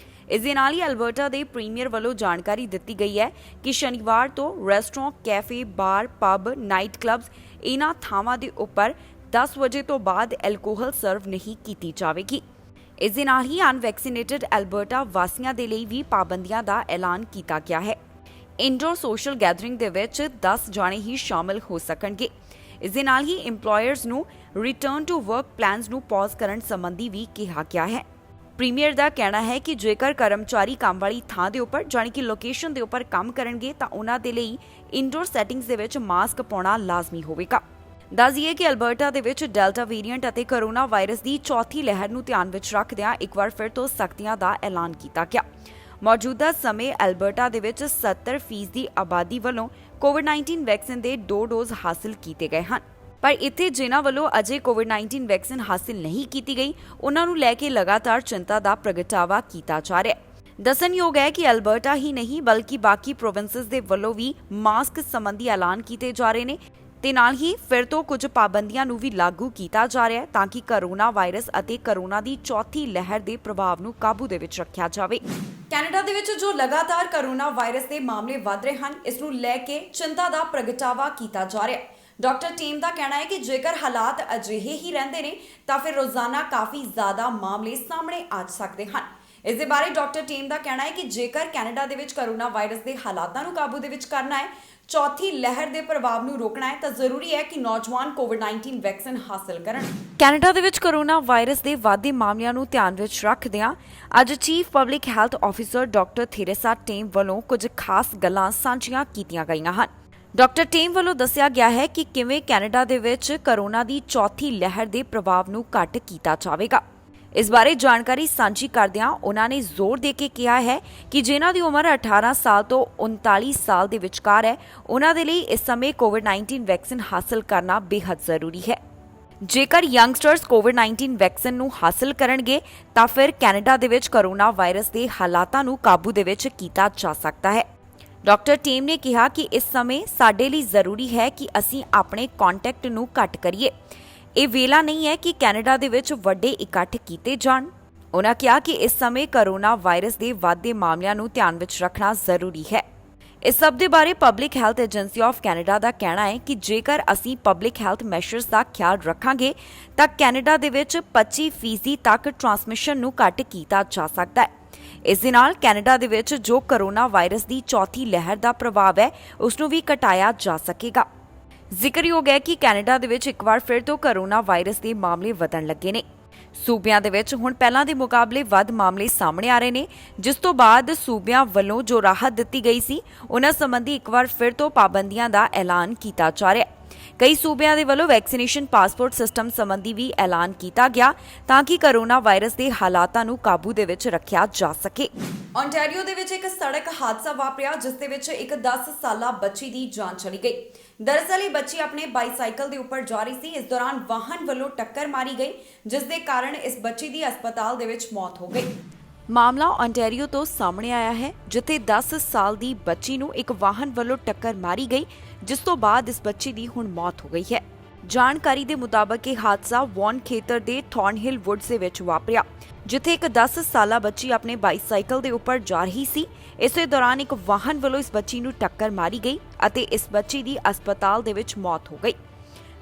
ਇਸ ਦੇ ਨਾਲ ਹੀ ਅਲਬਰਟਾ ਦੇ ਪ੍ਰੀਮੀਅਰ ਵੱਲੋਂ ਜਾਣਕਾਰੀ ਦਿੱਤੀ ਗਈ ਹੈ ਕਿ ਸ਼ਨੀਵਾਰ ਤੋਂ ਰੈਸਟੋਰੈਂਟ, ਕੈਫੇ, ਬਾਰ, ਪਬ, ਨਾਈਟ ਕਲੱਬਸ ਇਹਨਾਂ ਥਾਵਾਂ ਦੇ ਉੱਪਰ 10 ਵਜੇ ਤੋਂ ਬਾਅਦ ਐਲਕੋਹਲ ਸਰਵ ਨਹੀਂ ਕੀਤੀ ਜਾਵੇਗੀ। ਇਸ ਦੇ ਨਾਲ ਹੀ ਅਨਵੈਕਸੀਨੇਟਡ ਅਲਬਰਟਾ ਵਾਸੀਆਂ ਦੇ ਲਈ ਵੀ ਪਾਬੰਦੀਆਂ ਦਾ ਐਲਾਨ ਕੀਤਾ ਗਿਆ ਹੈ। ਇੰਡੋਰ ਸੋਸ਼ਲ ਗੈਦਰਿੰਗ ਦੇ ਵਿੱਚ 10 ਜਾਣੇ ਹੀ ਸ਼ਾਮਲ ਹੋ ਸਕਣਗੇ। ਇਸ ਦੇ ਨਾਲ ਹੀ ਇੰਪਲੋਇਰਸ ਨੂੰ ਰਿਟਰਨ ਟੂ ਵਰਕ ਪਲਾਨਸ ਨੂੰ ਪੌਜ਼ ਕਰਨ ਸੰਬੰਧੀ ਵੀ ਕਿਹਾ ਗਿਆ ਹੈ। ਪ੍ਰੀਮੀਅਰ ਦਾ ਕਹਿਣਾ ਹੈ ਕਿ ਜੇਕਰ ਕਰਮਚਾਰੀ ਕੰਮ ਵਾਲੀ ਥਾਂ ਦੇ ਉੱਪਰ ਜਾਣੀ ਕਿ ਲੋਕੇਸ਼ਨ ਦੇ ਉੱਪਰ ਕੰਮ ਕਰਨਗੇ ਤਾਂ ਉਹਨਾਂ ਦੇ ਲਈ ਇੰਡੋਰ ਸੈਟਿੰਗਸ ਦੇ ਵਿੱਚ ਮਾਸਕ ਪਾਉਣਾ ਲਾਜ਼ਮੀ ਹੋਵੇਗਾ। ਦੱਸ ਦਈਏ ਕਿ ਅਲਬਰਟਾ ਦੇ ਵਿੱਚ ਡੈਲਟਾ ਵੇਰੀਐਂਟ ਅਤੇ ਕੋਰੋਨਾ ਵਾਇਰਸ ਦੀ ਚੌਥੀ ਲਹਿਰ ਨੂੰ ਧਿਆਨ ਵਿੱਚ ਰੱਖਦਿਆਂ ਇੱਕ ਵਾਰ ਫਿਰ ਤੋਂ ਸਖਤੀਆਂ ਦਾ ਐਲਾਨ ਕੀਤਾ ਗਿਆ। ਮੌਜੂਦਾ ਸਮੇਂ ਅਲਬਰਟਾ ਦੇ ਵਿੱਚ 70% ਦੀ ਆਬਾਦੀ ਵੱਲੋਂ ਕੋਵਿਡ-19 ਵੈਕਸੀਨ ਦੇ 2 ਡੋਜ਼ ਹਾਸਲ ਕੀਤੇ ਗਏ ਹਨ, ਪਰ ਇੱਥੇ ਜਿਨ੍ਹਾਂ ਵੱਲੋਂ ਅਜੇ ਕੋਵਿਡ-19 ਵੈਕਸੀਨ ਹਾਸਲ ਨਹੀਂ ਕੀਤੀ ਗਈ ਉਹਨਾਂ ਨੂੰ ਲੈ ਕੇ ਲਗਾਤਾਰ ਚਿੰਤਾ ਦਾ ਪ੍ਰਗਟਾਵਾ ਕੀਤਾ ਜਾ ਰਿਹਾ ਹੈ। ਦੱਸਣਯੋਗ ਹੈ ਕਿ ਅਲਬਰਟਾ ਹੀ ਨਹੀਂ ਬਲਕਿ ਬਾਕੀ ਪ੍ਰੋਵਿੰਸਸ ਦੇ ਵੱਲੋਂ ਵੀ ਮਾਸਕ ਸੰਬੰਧੀ ਐਲਾਨ ਕੀਤੇ ਜਾ ਰਹੇ ਨੇ ਤੇ ਨਾਲ ਹੀ ਫਿਰ ਤੋਂ ਕੁਝ ਪਾਬੰਦੀਆਂ ਨੂੰ ਵੀ ਲਾਗੂ ਕੀਤਾ ਜਾ ਰਿਹਾ ਹੈ ਤਾਂ ਕਿ ਕੋਰੋਨਾ ਵਾਇਰਸ ਅਤੇ ਕੋਰੋਨਾ ਦੀ ਚੌਥੀ ਲਹਿਰ ਦੇ ਪ੍ਰਭਾਵ ਨੂੰ ਕਾਬੂ ਦੇ ਵਿੱਚ ਰੱਖਿਆ ਜਾਵੇ। ਕੈਨੇਡਾ ਦੇ ਵਿੱਚ ਜੋ ਲਗਾਤਾਰ ਕੋਰੋਨਾ ਵਾਇਰਸ ਦੇ ਮਾਮਲੇ ਵਧ ਰਹੇ ਹਨ, ਇਸ ਨੂੰ ਲੈ ਕੇ ਚਿੰਤਾ ਦਾ ਪ੍ਰਗਟਾਵਾ ਕੀਤਾ ਜਾ ਰਿਹਾ ਹੈ। ਡਾਕਟਰ ਟੀਮ ਦਾ ਕਹਿਣਾ ਹੈ ਕਿ ਜੇਕਰ ਹਾਲਾਤ ਅਜਿਹੇ ਹੀ ਰਹਿੰਦੇ ਨੇ ਤਾਂ ਫਿਰ ਰੋਜ਼ਾਨਾ ਕਾਫੀ ਜ਼ਿਆਦਾ ਮਾਮਲੇ ਸਾਹਮਣੇ ਆ ਸਕਦੇ ਹਨ। ਇਸ ਦੇ ਬਾਰੇ ਡਾਕਟਰ ਟੀਮ ਦਾ ਕਹਿਣਾ ਹੈ ਕਿ ਜੇਕਰ ਕੈਨੇਡਾ ਦੇ ਵਿੱਚ ਕੋਰੋਨਾ ਵਾਇਰਸ ਦੇ ਹਾਲਾਤਾਂ ਨੂੰ ਕਾਬੂ ਦੇ ਵਿੱਚ ਕਰਨਾ ਹੈ, ਚੌਥੀ ਲਹਿਰ ਦੇ ਪ੍ਰਭਾਵ ਨੂੰ ਰੋਕਣਾ ਹੈ ਤਾਂ ਜ਼ਰੂਰੀ ਹੈ ਕਿ ਨੌਜਵਾਨ ਕੋਵਿਡ-19 ਵੈਕਸੀਨ ਹਾਸਲ ਕਰਨ। ਕੈਨੇਡਾ ਦੇ ਵਿੱਚ ਕੋਰੋਨਾ ਵਾਇਰਸ ਦੇ ਵਾਧੇ ਮਾਮਲਿਆਂ ਨੂੰ ਧਿਆਨ ਵਿੱਚ ਰੱਖਦਿਆਂ ਅੱਜ chief public health officer doctor Theresa Tam ਵੱਲੋਂ ਕੁਝ ਖਾਸ ਗੱਲਾਂ ਸਾਂਝੀਆਂ ਕੀਤੀਆਂ ਗਈਆਂ ਹਨ। ਡਾਕਟਰ ਟੇਮ ਵੱਲੋਂ ਦੱਸਿਆ ਗਿਆ ਹੈ ਕਿ ਕਿਵੇਂ ਕੈਨੇਡਾ ਦੇ ਵਿੱਚ ਕੋਰੋਨਾ ਦੀ ਚੌਥੀ ਲਹਿਰ ਦੇ ਪ੍ਰਭਾਵ ਨੂੰ ਘੱਟ ਕੀਤਾ ਜਾਵੇਗਾ। ਇਸ ਬਾਰੇ ਜਾਣਕਾਰੀ ਸਾਂਝੀ ਕਰਦਿਆਂ ਉਹਨਾਂ ਨੇ ਜ਼ੋਰ ਦੇ ਕੇ ਕਿਹਾ ਹੈ ਕਿ ਜਿਨ੍ਹਾਂ ਦੀ ਉਮਰ 18 ਸਾਲ ਤੋਂ 39 ਸਾਲ ਦੇ ਵਿਚਕਾਰ ਹੈ, ਉਹਨਾਂ ਦੇ ਲਈ ਇਸ ਸਮੇਂ ਕੋਵਿਡ-19 ਵੈਕਸੀਨ ਹਾਸਲ ਕਰਨਾ ਬੇहद ਜ਼ਰੂਰੀ ਹੈ। ਜੇਕਰ ਯੰਗਸਟਰਸ ਕੋਵਿਡ-19 ਵੈਕਸੀਨ ਨੂੰ ਹਾਸਲ ਕਰਨਗੇ ਤਾਂ ਫਿਰ ਕੈਨੇਡਾ ਦੇ ਵਿੱਚ ਕੋਰੋਨਾ ਵਾਇਰਸ ਦੇ ਹਾਲਾਤਾਂ ਨੂੰ ਕਾਬੂ ਦੇ ਵਿੱਚ ਕੀਤਾ ਜਾ ਸਕਦਾ ਹੈ। ਡਾਕਟਰ ਟੀਮ ਨੇ ਕਿਹਾ ਕਿ ਇਸ ਸਮੇਂ ਸਾਡੇ ਲਈ ਜ਼ਰੂਰੀ ਹੈ ਕਿ ਅਸੀਂ ਆਪਣੇ ਕੰਟੈਕਟ ਨੂੰ ਘੱਟ ਕਰੀਏ। ਇਹ ਵੇਲਾ ਨਹੀਂ ਹੈ ਕਿ ਕੈਨੇਡਾ ਦੇ ਵਿੱਚ ਵੱਡੇ ਇਕੱਠ ਕੀਤੇ ਜਾਣ। ਉਹਨਾਂ ਕਿਹਾ ਕਿ ਇਸ ਸਮੇਂ ਕੋਰੋਨਾ ਵਾਇਰਸ ਦੇ ਵੱਧਦੇ ਮਾਮਲਿਆਂ ਨੂੰ ਧਿਆਨ ਵਿੱਚ ਰੱਖਣਾ ਜ਼ਰੂਰੀ ਹੈ। ਇਸ ਸਭ ਦੇ ਬਾਰੇ public health agency of Canada ਦਾ ਕਹਿਣਾ ਹੈ ਕਿ ਜੇਕਰ ਅਸੀਂ ਪਬਲਿਕ ਹੈਲਥ ਮੈਸ਼ਰਸ ਦਾ ਖਿਆਲ ਰੱਖਾਂਗੇ ਤਾਂ ਕੈਨੇਡਾ ਦੇ ਵਿੱਚ 25% ਤੱਕ ਟ੍ਰਾਂਸਮਿਸ਼ਨ ਨੂੰ ਘੱਟ ਕੀਤਾ ਜਾ ਸਕਦਾ ਹੈ। ਇਸ ਦੇ ਨਾਲ ਕੈਨੇਡਾ ਦੇ ਵਿੱਚ ਜੋ ਕੋਰੋਨਾ ਵਾਇਰਸ ਦੀ ਚੌਥੀ ਲਹਿਰ ਦਾ ਪ੍ਰਭਾਵ ਹੈ, ਉਸ ਨੂੰ ਵੀ ਘਟਾਇਆ ਜਾ ਸਕੇਗਾ। ਜ਼ਿਕਰਯੋਗ ਹੈ ਕਿ ਕੈਨੇਡਾ ਦੇ ਵਿੱਚ ਇੱਕ ਵਾਰ ਫਿਰ ਤੋਂ ਕੋਰੋਨਾ ਵਾਇਰਸ ਦੇ ਮਾਮਲੇ ਵਧਣ ਲੱਗੇ ਨੇ। ਸੂਬਿਆਂ ਦੇ ਵਿੱਚ ਹੁਣ ਪਹਿਲਾਂ ਦੇ ਮੁਕਾਬਲੇ ਵੱਧ ਮਾਮਲੇ ਸਾਹਮਣੇ ਆ ਰਹੇ ਨੇ, ਜਿਸ ਤੋਂ ਬਾਅਦ ਸੂਬਿਆਂ ਵੱਲੋਂ ਜੋ ਰਾਹਤ ਦਿੱਤੀ ਗਈ ਸੀ, ਉਹਨਾਂ ਸੰਬੰਧੀ ਇੱਕ ਵਾਰ ਫਿਰ ਤੋਂ ਪਾਬੰਦੀਆਂ ਦਾ ਐਲਾਨ ਕੀਤਾ ਜਾ ਰਿਹਾ ਹੈ। ਕਈ ਸੂਬਿਆਂ ਦੇ ਵੱਲੋਂ ਵੈਕਸੀਨੇਸ਼ਨ ਪਾਸਪੋਰਟ ਸਿਸਟਮ ਸੰਬੰਧੀ ਵੀ ਐਲਾਨ ਕੀਤਾ ਗਿਆ ਤਾਂ ਕਿ ਕੋਰੋਨਾ ਵਾਇਰਸ ਦੇ ਹਾਲਾਤਾਂ ਨੂੰ ਕਾਬੂ ਦੇ ਵਿੱਚ ਰੱਖਿਆ ਜਾ ਸਕੇ। ontario ਦੇ ਵਿੱਚ ਇੱਕ ਸੜਕ ਹਾਦਸਾ ਵਾਪਰਿਆ, ਜਿਸ ਦੇ ਵਿੱਚ ਇੱਕ 10 ਸਾਲਾ ਬੱਚੀ ਦੀ ਜਾਨ ਚਲੀ ਗਈ। ਦਰਅਸਲ ਇਹ ਬੱਚੀ ਆਪਣੇ ਬਾਈਸਾਈਕਲ ਦੇ ਉੱਪਰ ਜਾ ਰਹੀ ਸੀ। ਇਸ ਦੌਰਾਨ ਵਾਹਨ ਵੱਲੋਂ ਟੱਕਰ ਮਾਰੀ ਗਈ, ਜਿਸ ਦੇ ਕਾਰਨ ਇਸ ਬੱਚੀ ਦੀ ਹਸਪਤਾਲ ਦੇ ਵਿੱਚ ਮੌਤ ਹੋ ਗਈ। ਮਾਮਲਾ ontario ਤੋਂ ਸਾਹਮਣੇ ਆਇਆ ਹੈ, ਜਿੱਥੇ 10 ਸਾਲ ਦੀ ਬੱਚੀ ਨੂੰ ਇੱਕ ਵਾਹਨ ਵੱਲੋਂ ਟੱਕਰ ਮਾਰੀ ਗਈ, ਜਿਸ ਤੋਂ ਬਾਅਦ ਇਸ ਬੱਚੀ ਦੀ ਹੁਣ ਮੌਤ ਹੋ ਗਈ ਹੈ। ਜਾਣਕਾਰੀ ਦੇ ਮੁਤਾਬਕ ਇਹ ਹਾਦਸਾ ਵੌਨ ਖੇਤਰ ਦੇ ਥੌਰਨਹਿਲ ਵੁੱਡਸ ਦੇ ਵਿੱਚ ਵਾਪਰਿਆ, ਜਿੱਥੇ ਇੱਕ 10 ਸਾਲਾ ਬੱਚੀ ਆਪਣੇ ਬਾਈਸਾਈਕਲ ਦੇ ਉੱਪਰ ਜਾ ਰਹੀ ਸੀ। ਇਸੇ ਦੌਰਾਨ ਇੱਕ ਵਾਹਨ ਵੱਲੋਂ ਇਸ ਬੱਚੀ ਨੂੰ ਟੱਕਰ ਮਾਰੀ ਗਈ ਅਤੇ ਇਸ ਬੱਚੀ ਦੀ ਹਸਪਤਾਲ ਦੇ ਵਿੱਚ ਮੌਤ ਹੋ ਗਈ।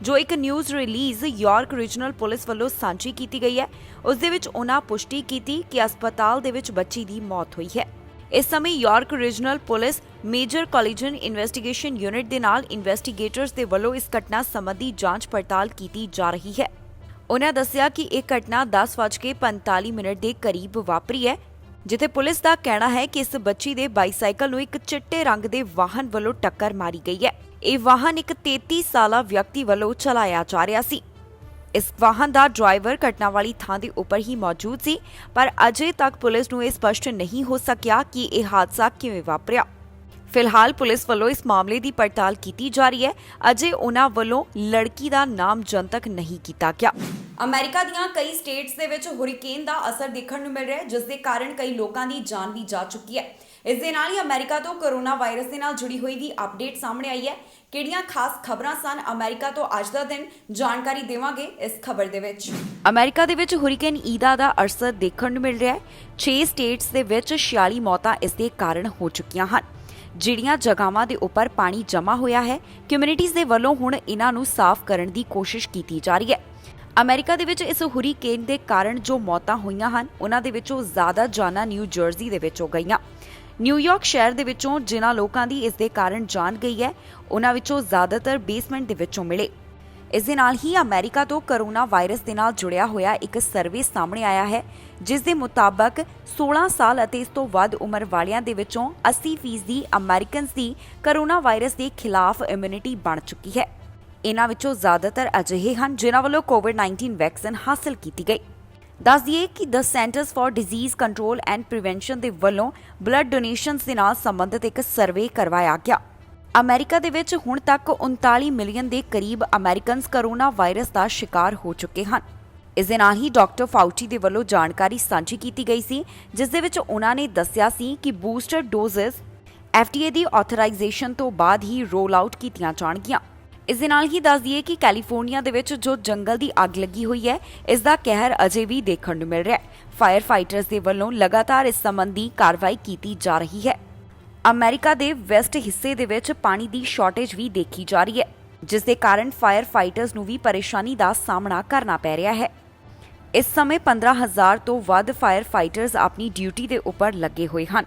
ਜੋ ਇੱਕ news release York regional police ਵੱਲੋਂ ਸਾਂਝੀ ਕੀਤੀ ਗਈ ਹੈ, ਉਸ ਦੇ ਵਿੱਚ ਉਹਨਾਂ ਪੁਸ਼ਟੀ ਕੀਤੀ ਕਿ ਹਸਪਤਾਲ ਦੇ ਵਿੱਚ ਬੱਚੀ ਦੀ ਮੌਤ ਹੋਈ ਹੈ। ਇਸ ਸਮੇਂ York regional police major collision investigation unit ਦੇ ਨਾਲ ਇਨਵੈਸਟੀਗੇਟਰਸ ਦੇ ਵੱਲੋਂ ਇਸ ਘਟਨਾ ਸੰਬੰਧੀ ਜਾਂਚ ਪੜਤਾਲ ਕੀਤੀ ਜਾ ਰਹੀ ਹੈ। ਉਹਨਾਂ ਦੱਸਿਆ ਕਿ ਇਹ ਘਟਨਾ 10:45 ਦੇ ਕਰੀਬ ਵਾਪਰੀ ਹੈ, ਜਿੱਥੇ ਪੁਲਿਸ ਦਾ ਕਹਿਣਾ ਹੈ ਕਿ ਇਸ ਬੱਚੀ ਦੇ ਬਾਈਸਾਈਕਲ ਨੂੰ ਇੱਕ ਚਿੱਟੇ ਰੰਗ ਦੇ ਵਾਹਨ ਵੱਲੋਂ ਟੱਕਰ ਮਾਰੀ ਗਈ ਹੈ। ਇਹ ਵਾਹਨ ਇੱਕ 33 ਸਾਲਾ ਵਿਅਕਤੀ ਵੱਲੋਂ ਚਲਾਇਆ ਜਾ ਰਿਹਾ ਸੀ। ਇਸ ਵਾਹਨ ਦਾ ਡਰਾਈਵਰ ਘਟਨਾ ਵਾਲੀ ਥਾਂ ਦੇ ਉੱਪਰ ਹੀ ਮੌਜੂਦ ਸੀ, ਪਰ ਅਜੇ ਤੱਕ ਪੁਲਿਸ ਨੂੰ ਇਹ ਸਪਸ਼ਟ ਨਹੀਂ ਹੋ ਸਕਿਆ ਕਿ ਇਹ ਹਾਦਸਾ ਕਿਵੇਂ ਵਾਪਰਿਆ। ਫਿਲਹਾਲ ਪੁਲਿਸ ਵੱਲੋਂ ਇਸ ਮਾਮਲੇ ਦੀ ਪੜਤਾਲ ਕੀਤੀ ਜਾ ਰਹੀ ਹੈ। ਅਜੇ ਉਹਨਾਂ ਵੱਲੋਂ ਲੜਕੀ ਦਾ ਨਾਮ ਜਨਤਕ ਨਹੀਂ ਕੀਤਾ ਗਿਆ। ਅਮਰੀਕਾ ਦੀਆਂ ਕਈ ਸਟੇਟਸ ਦੇ ਵਿੱਚ ਹੁਰੀਕੇਨ ਦਾ ਅਸਰ ਦੇਖਣ ਨੂੰ ਮਿਲ ਰਿਹਾ ਹੈ, ਜਿਸ ਦੇ ਕਾਰਨ ਕਈ ਲੋਕਾਂ ਦੀ ਜਾਨ ਵੀ ਜਾ ਚੁੱਕੀ ਹੈ। ਇਸ ਦੇ ਨਾਲ ਹੀ ਅਮਰੀਕਾ ਤੋਂ ਕੋਰੋਨਾ ਵਾਇਰਸ ਦੇ ਨਾਲ ਜੁੜੀ ਹੋਈ ਵੀ ਅਪਡੇਟ ਸਾਹਮਣੇ ਆਈ ਹੈ। ਕਿਹੜੀਆਂ ਖਾਸ ਖਬਰਾਂ ਸਨ ਅਮਰੀਕਾ ਤੋਂ ਅੱਜ ਦਾ ਦਿਨ, ਜਾਣਕਾਰੀ ਦੇਵਾਂਗੇ ਇਸ ਖਬਰ ਦੇ ਵਿੱਚ। ਅਮਰੀਕਾ ਦੇ ਵਿੱਚ ਹੁਰੀਕੇਨ ਈਦਾ ਦਾ ਅਸਰ ਦੇਖਣ ਨੂੰ ਮਿਲ ਰਿਹਾ ਹੈ। 6 ਸਟੇਟਸ ਦੇ ਵਿੱਚ 46 ਮੌਤਾਂ ਇਸ ਦੇ ਕਾਰਨ ਹੋ ਚੁੱਕੀਆਂ ਹਨ। ਜਿਹੜੀਆਂ ਜਗ੍ਹਾਵਾਂ ਦੇ ਉੱਪਰ ਪਾਣੀ ਜਮ੍ਹਾਂ ਹੋਇਆ ਹੈ, ਕਮਿਊਨਿਟੀਜ਼ ਦੇ ਵੱਲੋਂ ਹੁਣ ਇਹਨਾਂ ਨੂੰ ਸਾਫ਼ ਕਰਨ ਦੀ ਕੋਸ਼ਿਸ਼ ਕੀਤੀ ਜਾ ਰਹੀ ਹੈ। ਅਮਰੀਕਾ ਦੇ ਵਿੱਚ ਇਸ ਹੁਰੀਕੇਨ ਦੇ ਕਾਰਨ ਜੋ ਮੌਤਾਂ ਹੋਈਆਂ ਹਨ, ਉਹਨਾਂ ਦੇ ਵਿੱਚੋਂ ਜ਼ਿਆਦਾ ਜਾਨਾਂ ਨਿਊ ਜਰਸੀ ਦੇ ਵਿੱਚੋਂ ਗਈਆਂ। ਨਿਊਯਾਰਕ ਸ਼ਹਿਰ ਦੇ ਵਿੱਚੋਂ ਜਿਨ੍ਹਾਂ ਲੋਕਾਂ ਦੀ ਇਸ ਦੇ ਕਾਰਨ ਜਾਨ ਗਈ ਹੈ, ਉਹਨਾਂ ਵਿੱਚੋਂ ਜ਼ਿਆਦਾਤਰ ਬੇਸਮੈਂਟ ਦੇ ਵਿੱਚੋਂ ਮਿਲੇ। ਇਸ ਦੇ ਨਾਲ ਹੀ ਅਮਰੀਕਾ ਤੋਂ ਕੋਰੋਨਾ ਵਾਇਰਸ ਦੇ ਨਾਲ ਜੁੜਿਆ ਹੋਇਆ ਇੱਕ ਸਰਵੇ ਸਾਹਮਣੇ ਆਇਆ ਹੈ, ਜਿਸ ਦੇ ਮੁਤਾਬਕ 16 ਸਾਲ ਅਤੇ ਇਸ ਤੋਂ ਵੱਧ ਉਮਰ ਵਾਲਿਆਂ ਦੇ ਵਿੱਚੋਂ 80% ਅਮਰੀਕਨਸ ਦੀ ਕੋਰੋਨਾ ਵਾਇਰਸ ਦੇ ਖਿਲਾਫ ਇਮਿਊਨਿਟੀ ਬਣ ਚੁੱਕੀ ਹੈ। ਇਹਨਾਂ ਵਿੱਚੋਂ ਜ਼ਿਆਦਾਤਰ ਅਜਿਹੇ ਹਨ ਜਿਨ੍ਹਾਂ ਵੱਲੋਂ ਕੋਵਿਡ-19 ਵੈਕਸੀਨ ਹਾਸਲ ਕੀਤੀ ਗਈ। ਦੱਸ ਦਈਏ ਕਿ the centers for disease control and prevention ਦੇ ਵੱਲੋਂ ਬਲੱਡ ਡੋਨੇਸ਼ਨਸ ਦੇ ਨਾਲ ਸੰਬੰਧਿਤ ਇੱਕ ਸਰਵੇ ਕਰਵਾਇਆ ਗਿਆ। ਅਮਰੀਕਾ ਦੇ ਵਿੱਚ ਹੁਣ ਤੱਕ 39 ਮਿਲੀਅਨ ਦੇ ਕਰੀਬ ਅਮਰੀਕਨਸ ਕੋਰੋਨਾ ਵਾਇਰਸ ਦਾ ਸ਼ਿਕਾਰ ਹੋ ਚੁੱਕੇ ਹਨ। ਇਸ ਦੇ ਨਾਲ ਹੀ ਡਾਕਟਰ ਫਾਊਚੀ ਦੇ ਵੱਲੋਂ ਜਾਣਕਾਰੀ ਸਾਂਝੀ ਕੀਤੀ ਗਈ ਸੀ, ਜਿਸ ਦੇ ਵਿੱਚ ਉਹਨਾਂ ਨੇ ਦੱਸਿਆ ਸੀ ਕਿ ਬੂਸਟਰ ਡੋਜ਼ਸ FDA ਦੀ ਆਥੋਰਾਈਜ਼ੇਸ਼ਨ ਤੋਂ ਬਾਅਦ ਹੀ ਰੋਲ ਆਊਟ ਕੀਤੀਆਂ ਜਾਣਗੀਆਂ। ਇਸ ਦੇ ਨਾਲ ਹੀ ਦੱਸ ਦਈਏ ਕਿ ਕੈਲੀਫੋਰਨੀਆ ਦੇ ਵਿੱਚ ਜੋ ਜੰਗਲ ਦੀ ਅੱਗ ਲੱਗੀ ਹੋਈ ਹੈ, ਇਸ ਦਾ ਕਹਿਰ ਅਜੇ ਵੀ ਦੇਖਣ ਨੂੰ ਮਿਲ ਰਿਹਾ ਹੈ। ਫਾਇਰ ਫਾਈਟਰਸ ਦੇ ਵੱਲੋਂ ਲਗਾਤਾਰ ਇਸ ਸੰਬੰਧੀ ਕਾਰਵਾਈ ਕੀਤੀ ਜਾ ਰਹੀ ਹੈ। ਅਮਰੀਕਾ ਦੇ ਵੈਸਟ ਹਿੱਸੇ ਦੇ ਵਿੱਚ ਪਾਣੀ ਦੀ ਸ਼ਾਰਟੇਜ ਵੀ ਦੇਖੀ ਜਾ ਰਹੀ ਹੈ, ਜਿਸ ਦੇ ਕਾਰਨ ਫਾਇਰ ਫਾਈਟਰਸ ਨੂੰ ਵੀ ਪਰੇਸ਼ਾਨੀ ਦਾ ਸਾਹਮਣਾ ਕਰਨਾ ਪੈ ਰਿਹਾ ਹੈ। ਇਸ ਸਮੇਂ 15,000 ਤੋਂ ਵੱਧ ਫਾਇਰ ਫਾਈਟਰਸ ਆਪਣੀ ਡਿਊਟੀ ਦੇ ਉੱਪਰ ਲੱਗੇ ਹੋਏ ਹਨ।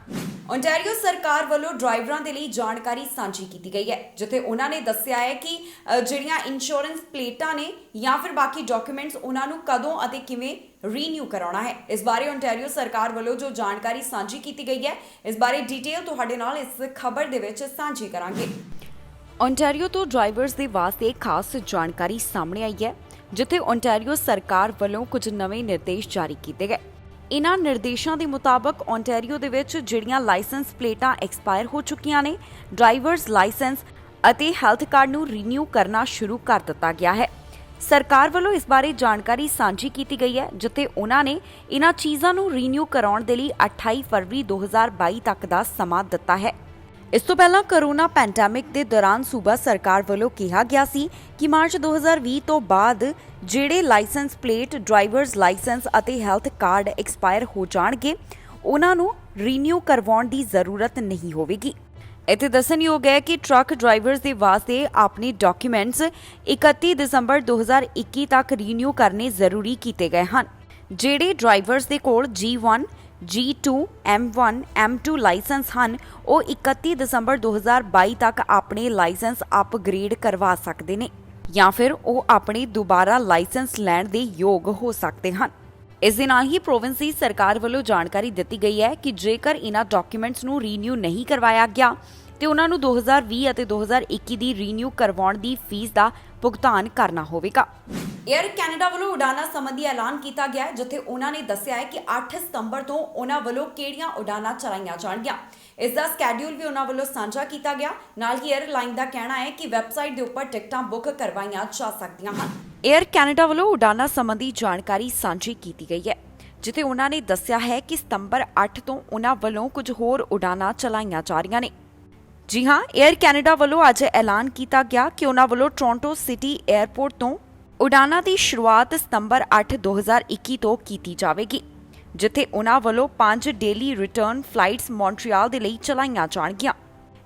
ontario ਸਰਕਾਰ ਵੱਲੋਂ ਡਰਾਈਵਰਾਂ ਦੇ ਲਈ ਜਾਣਕਾਰੀ ਸਾਂਝੀ ਕੀਤੀ ਗਈ ਹੈ, ਜਿੱਥੇ ਉਹਨਾਂ ਨੇ ਦੱਸਿਆ ਹੈ ਕਿ ਜਿਹੜੀਆਂ ਇੰਸ਼ੋਰੈਂਸ ਪਲੇਟਾਂ ਨੇ ਜਾਂ ਫਿਰ ਬਾਕੀ ਡਾਕੂਮੈਂਟਸ, ਉਹਨਾਂ ਨੂੰ ਕਦੋਂ ਅਤੇ ਕਿਵੇਂ ਰੀਨਿਊ ਕਰਾਉਣਾ ਹੈ। ਇਸ ਬਾਰੇ ontario ਸਰਕਾਰ ਵੱਲੋਂ ਜੋ ਜਾਣਕਾਰੀ ਸਾਂਝੀ ਕੀਤੀ ਗਈ ਹੈ, ਇਸ ਬਾਰੇ ਡਿਟੇਲ ਤੁਹਾਡੇ ਨਾਲ ਇਸ ਖਬਰ ਦੇ ਵਿੱਚ ਸਾਂਝੀ ਕਰਾਂਗੇ। ontario ਤੋਂ ਡਰਾਈਵਰਸ ਦੇ ਵਾਸਤੇ ਖਾਸ ਜਾਣਕਾਰੀ ਸਾਹਮਣੇ ਆਈ ਹੈ। ਜਿੱਥੇ ਓਨਟਾਰੀਓ ਸਰਕਾਰ ਵੱਲੋਂ ਕੁਝ ਨਵੇਂ ਨਿਰਦੇਸ਼ ਜਾਰੀ ਕੀਤੇ ਗਏ। ਇਨ੍ਹਾਂ ਨਿਰਦੇਸ਼ਾਂ ਦੇ ਮੁਤਾਬਕ ਓਨਟਾਰੀਓ ਦੇ ਵਿੱਚ ਜਿਹੜੀਆਂ ਲਾਇਸੈਂਸ ਪਲੇਟਾਂ ਐਕਸਪਾਇਰ ਹੋ ਚੁੱਕੀਆਂ ਨੇ, ਡਰਾਈਵਰਜ਼ ਲਾਇਸੈਂਸ ਅਤੇ ਹੈਲਥ ਕਾਰਡ ਨੂੰ ਰੀਨਿਊ ਕਰਨਾ ਸ਼ੁਰੂ ਕਰ ਦਿੱਤਾ ਗਿਆ ਹੈ। ਸਰਕਾਰ ਵੱਲੋਂ ਇਸ ਬਾਰੇ ਜਾਣਕਾਰੀ ਸਾਂਝੀ ਕੀਤੀ ਗਈ ਹੈ, ਜਿੱਥੇ ਉਹਨਾਂ ਨੇ ਇਨ੍ਹਾਂ ਚੀਜ਼ਾਂ ਨੂੰ ਰੀਨਿਊ ਕਰਾਉਣ ਦੇ ਲਈ 28 ਫਰਵਰੀ 2022 ਤੱਕ ਦਾ ਸਮਾਂ ਦਿੱਤਾ ਹੈ। ਇਸ ਤੋਂ ਪਹਿਲਾਂ ਕੋਰੋਨਾ ਪੈਂਡੈਮਿਕ ਦੇ ਦੌਰਾਨ ਸੂਬਾ ਸਰਕਾਰ ਵੱਲੋਂ ਕਿਹਾ ਗਿਆ ਸੀ ਕਿ ਮਾਰਚ 2020 ਤੋਂ ਬਾਅਦ ਜਿਹੜੇ ਲਾਇਸੈਂਸ ਪਲੇਟ, ਡਰਾਈਵਰਜ਼ ਲਾਇਸੈਂਸ ਅਤੇ ਹੈਲਥ ਕਾਰਡ ਐਕਸਪਾਇਰ ਹੋ ਜਾਣਗੇ, ਉਹਨਾਂ ਨੂੰ ਰੀਨਿਊ ਕਰਵਾਉਣ ਦੀ ਜ਼ਰੂਰਤ ਨਹੀਂ ਹੋਵੇਗੀ। ਇੱਥੇ ਦੱਸਣਯੋਗ ਹੈ ਕਿ ਟਰੱਕ ਡਰਾਈਵਰਜ਼ ਦੇ ਵਾਸਤੇ ਆਪਣੇ ਡਾਕੂਮੈਂਟਸ 31 ਦਸੰਬਰ 2021 ਤੱਕ ਰੀਨਿਊ ਕਰਨੇ ਜ਼ਰੂਰੀ ਕੀਤੇ ਗਏ ਹਨ। ਜਿਹੜੇ ਡਰਾਈਵਰਜ਼ ਦੇ ਕੋਲ G1, G2, M1, M2 licence ਹਨ, ਉਹ 31 ਦਸੰਬਰ 2022 ਤੱਕ ਆਪਣੇ ਲਾਇਸੈਂਸ ਅਪਗ੍ਰੇਡ ਕਰਵਾ ਸਕਦੇ ਨੇ ਜਾਂ ਫਿਰ ਉਹ ਆਪਣੇ ਦੁਬਾਰਾ ਲਾਇਸੈਂਸ ਲੈਣ ਦੇ ਯੋਗ ਹੋ ਸਕਦੇ ਹਨ। ਇਸ ਦੇ ਨਾਲ ਹੀ ਪ੍ਰੋਵਿੰਸ ਦੀ ਸਰਕਾਰ ਵੱਲੋਂ ਜਾਣਕਾਰੀ ਦਿੱਤੀ ਗਈ ਹੈ ਕਿ ਜੇਕਰ ਇਨ੍ਹਾਂ ਡਾਕੂਮੈਂਟਸ ਨੂੰ ਰੀਨਿਊ ਨਹੀਂ ਕਰਵਾਇਆ ਗਿਆ ਤੇ ਉਹਨਾਂ ਨੂੰ 2020 ਅਤੇ 2021 ਦੀ ਰੀਨਿਊ ਕਰਵਾਉਣ ਦੀ ਫੀਸ ਦਾ ਭੁਗਤਾਨ ਕਰਨਾ ਹੋਵੇਗਾ। ਏਅਰ ਕੈਨੇਡਾ ਵੱਲੋਂ ਉਡਾਨਾਂ ਸੰਬੰਧੀ ਐਲਾਨ ਕੀਤਾ ਗਿਆ, ਜਿੱਥੇ ਉਹਨਾਂ ਨੇ ਦੱਸਿਆ ਹੈ ਕਿ 8 ਸਤੰਬਰ ਤੋਂ ਉਹਨਾਂ ਵੱਲੋਂ ਕਿਹੜੀਆਂ ਉਡਾਨਾਂ ਚਲਾਈਆਂ ਜਾਣਗੀਆਂ। ਇਸ ਦਾ ਸਕੈਡਿਊਲ ਵੀ ਉਹਨਾਂ ਵੱਲੋਂ ਸਾਂਝਾ ਕੀਤਾ ਗਿਆ। ਨਾਲ ਹੀ ਏਅਰਲਾਈਨ ਦਾ ਕਹਿਣਾ ਹੈ ਕਿ ਵੈਬਸਾਈਟ ਦੇ ਉੱਪਰ ਟਿਕਟਾਂ ਬੁੱਕ ਕਰਵਾਈਆਂ ਜਾ ਸਕਦੀਆਂ ਹਨ। ਏਅਰ ਕੈਨੇਡਾ ਵੱਲੋਂ ਉਡਾਨਾਂ ਸੰਬੰਧੀ ਜਾਣਕਾਰੀ ਸਾਂਝੀ ਕੀਤੀ ਗਈ ਹੈ, ਜਿੱਥੇ ਉਹਨਾਂ ਨੇ ਦੱਸਿਆ ਹੈ ਕਿ ਸਤੰਬਰ 8 ਤੋਂ ਉਹਨਾਂ ਵੱਲੋਂ ਕੁਝ ਹੋਰ ਉਡਾਨਾਂ ਚਲਾਈਆਂ ਜਾ ਰਹੀਆਂ ਨੇ। ਜੀ ਹਾਂ, ਏਅਰ ਕੈਨੇਡਾ ਵੱਲੋਂ ਅੱਜ ਐਲਾਨ ਕੀਤਾ ਗਿਆ ਕਿ ਉਹਨਾਂ ਵੱਲੋਂ ਟੋਰਾਂਟੋ ਸਿਟੀ 에ਅਰਪੋਰਟ ਤੋਂ ਉਡਾਨਾਂ ਦੀ ਸ਼ੁਰੂਆਤ ਸਤੰਬਰ 8, 2021 ਤੋਂ ਕੀਤੀ ਜਾਵੇਗੀ, ਜਿੱਥੇ ਉਹਨਾਂ ਵੱਲੋਂ 5 ਡੇਲੀ ਰਿਟਰਨ ਫਲਾਈਟਸ ਮੌਂਟਰੀਅਲ ਦੇ ਲਈ ਚਲਾਈਆਂ ਜਾਣਗੀਆਂ।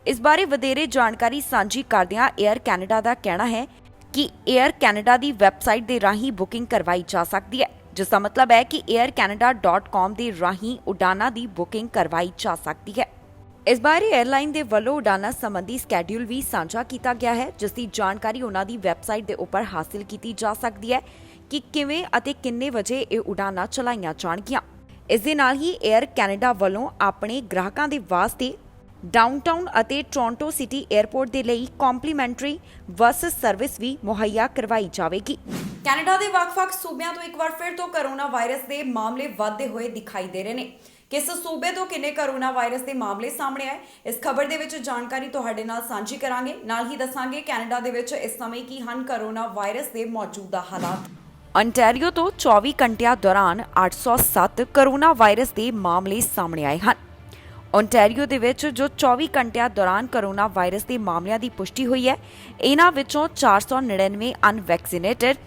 ਇਸ ਬਾਰੇ ਵਧੇਰੇ ਜਾਣਕਾਰੀ ਸਾਂਝੀ ਕਰਦਿਆਂ ਏਅਰ ਕੈਨੇਡਾ ਦਾ ਕਹਿਣਾ ਹੈ ਕਿ ਏਅਰ ਕੈਨੇਡਾ ਦੀ ਵੈਬਸਾਈਟ ਦੇ ਰਾਹੀਂ ਬੁਕਿੰਗ ਕਰਵਾਈ ਜਾ ਸਕਦੀ ਹੈ, ਜਿਸ ਦਾ ਮਤਲਬ ਹੈ ਕਿ aircanada.com ਦੇ ਰਾਹੀਂ ਉਡਾਨਾਂ ਦੀ ਬੁਕਿੰਗ ਕਰਵਾਈ ਜਾ ਸਕਦੀ ਹੈ। ਇਸ ਬਾਰੇ 에ਅਰਲਾਈਨ ਦੇ ਵੱਲੋਂ ਉਡਾਨਾਂ ਸੰਬੰਧੀ ਸਕੈਡਿਊਲ ਵੀ ਸਾਂਝਾ ਕੀਤਾ ਗਿਆ ਹੈ, ਜਿਸ ਦੀ ਜਾਣਕਾਰੀ ਉਹਨਾਂ ਦੀ ਵੈਬਸਾਈਟ ਦੇ ਉੱਪਰ ਹਾਸਲ ਕੀਤੀ ਜਾ ਸਕਦੀ ਹੈ ਕਿ ਕਿਵੇਂ ਅਤੇ ਕਿੰਨੇ ਵਜੇ ਇਹ ਉਡਾਨਾਂ ਚਲਾਈਆਂ ਜਾਣਗੀਆਂ। ਇਸ ਦੇ ਨਾਲ ਹੀ ਏਅਰ ਕੈਨੇਡਾ ਵੱਲੋਂ ਆਪਣੇ ਗ੍ਰਾਹਕਾਂ ਦੇ ਵਾਸਤੇ ਡਾਊਨਟਾਊਨ ਅਤੇ ਟੋਰਾਂਟੋ ਸਿਟੀ 에ਅਰਪੋਰਟ ਦੇ ਲਈ ਕੰਪਲੀਮੈਂਟਰੀ ਬੱਸ ਸਰਵਿਸ ਵੀ ਮੁਹੱਈਆ ਕਰਵਾਈ ਜਾਵੇਗੀ। ਕੈਨੇਡਾ ਦੇ ਵੱਖ-ਵੱਖ ਸੂਬਿਆਂ ਤੋਂ ਇੱਕ ਵਾਰ ਫਿਰ ਤੋਂ ਕੋਰੋਨਾ ਵਾਇਰਸ ਦੇ ਮਾਮਲੇ ਵਧਦੇ ਹੋਏ ਦਿਖਾਈ ਦੇ ਰਹੇ ਨੇ। ਕਿਸ ਸੂਬੇ ਤੋਂ ਕਿੰਨੇ ਕੋਰੋਨਾ ਵਾਇਰਸ ਦੇ ਮਾਮਲੇ ਸਾਹਮਣੇ ਆਏ, ਇਸ ਖਬਰ ਦੇ ਵਿੱਚ ਜਾਣਕਾਰੀ ਤੁਹਾਡੇ ਨਾਲ ਸਾਂਝੀ ਕਰਾਂਗੇ। ਨਾਲ ਹੀ ਦੱਸਾਂਗੇ ਕੈਨੇਡਾ ਦੇ ਵਿੱਚ ਇਸ ਸਮੇਂ ਕੀ ਹਨ ਕੋਰੋਨਾ ਵਾਇਰਸ ਦੇ ਮੌਜੂਦਾ ਹਾਲਾਤ। ਓਨਟਾਰੀਓ ਤੋਂ 24 ਘੰਟਿਆਂ ਦੌਰਾਨ 807 ਕੋਰੋਨਾ ਵਾਇਰਸ ਦੇ ਮਾਮਲੇ ਸਾਹਮਣੇ ਆਏ ਹਨ। ਓਨਟਾਰੀਓ ਦੇ ਵਿੱਚ ਜੋ 24 ਘੰਟਿਆਂ ਦੌਰਾਨ ਕੋਰੋਨਾ ਵਾਇਰਸ ਦੇ ਮਾਮਲਿਆਂ ਦੀ ਪੁਸ਼ਟੀ ਹੋਈ ਹੈ, ਇਹਨਾਂ ਵਿੱਚੋਂ 499 ਅਨਵੈਕਸੀਨੇਟਡ,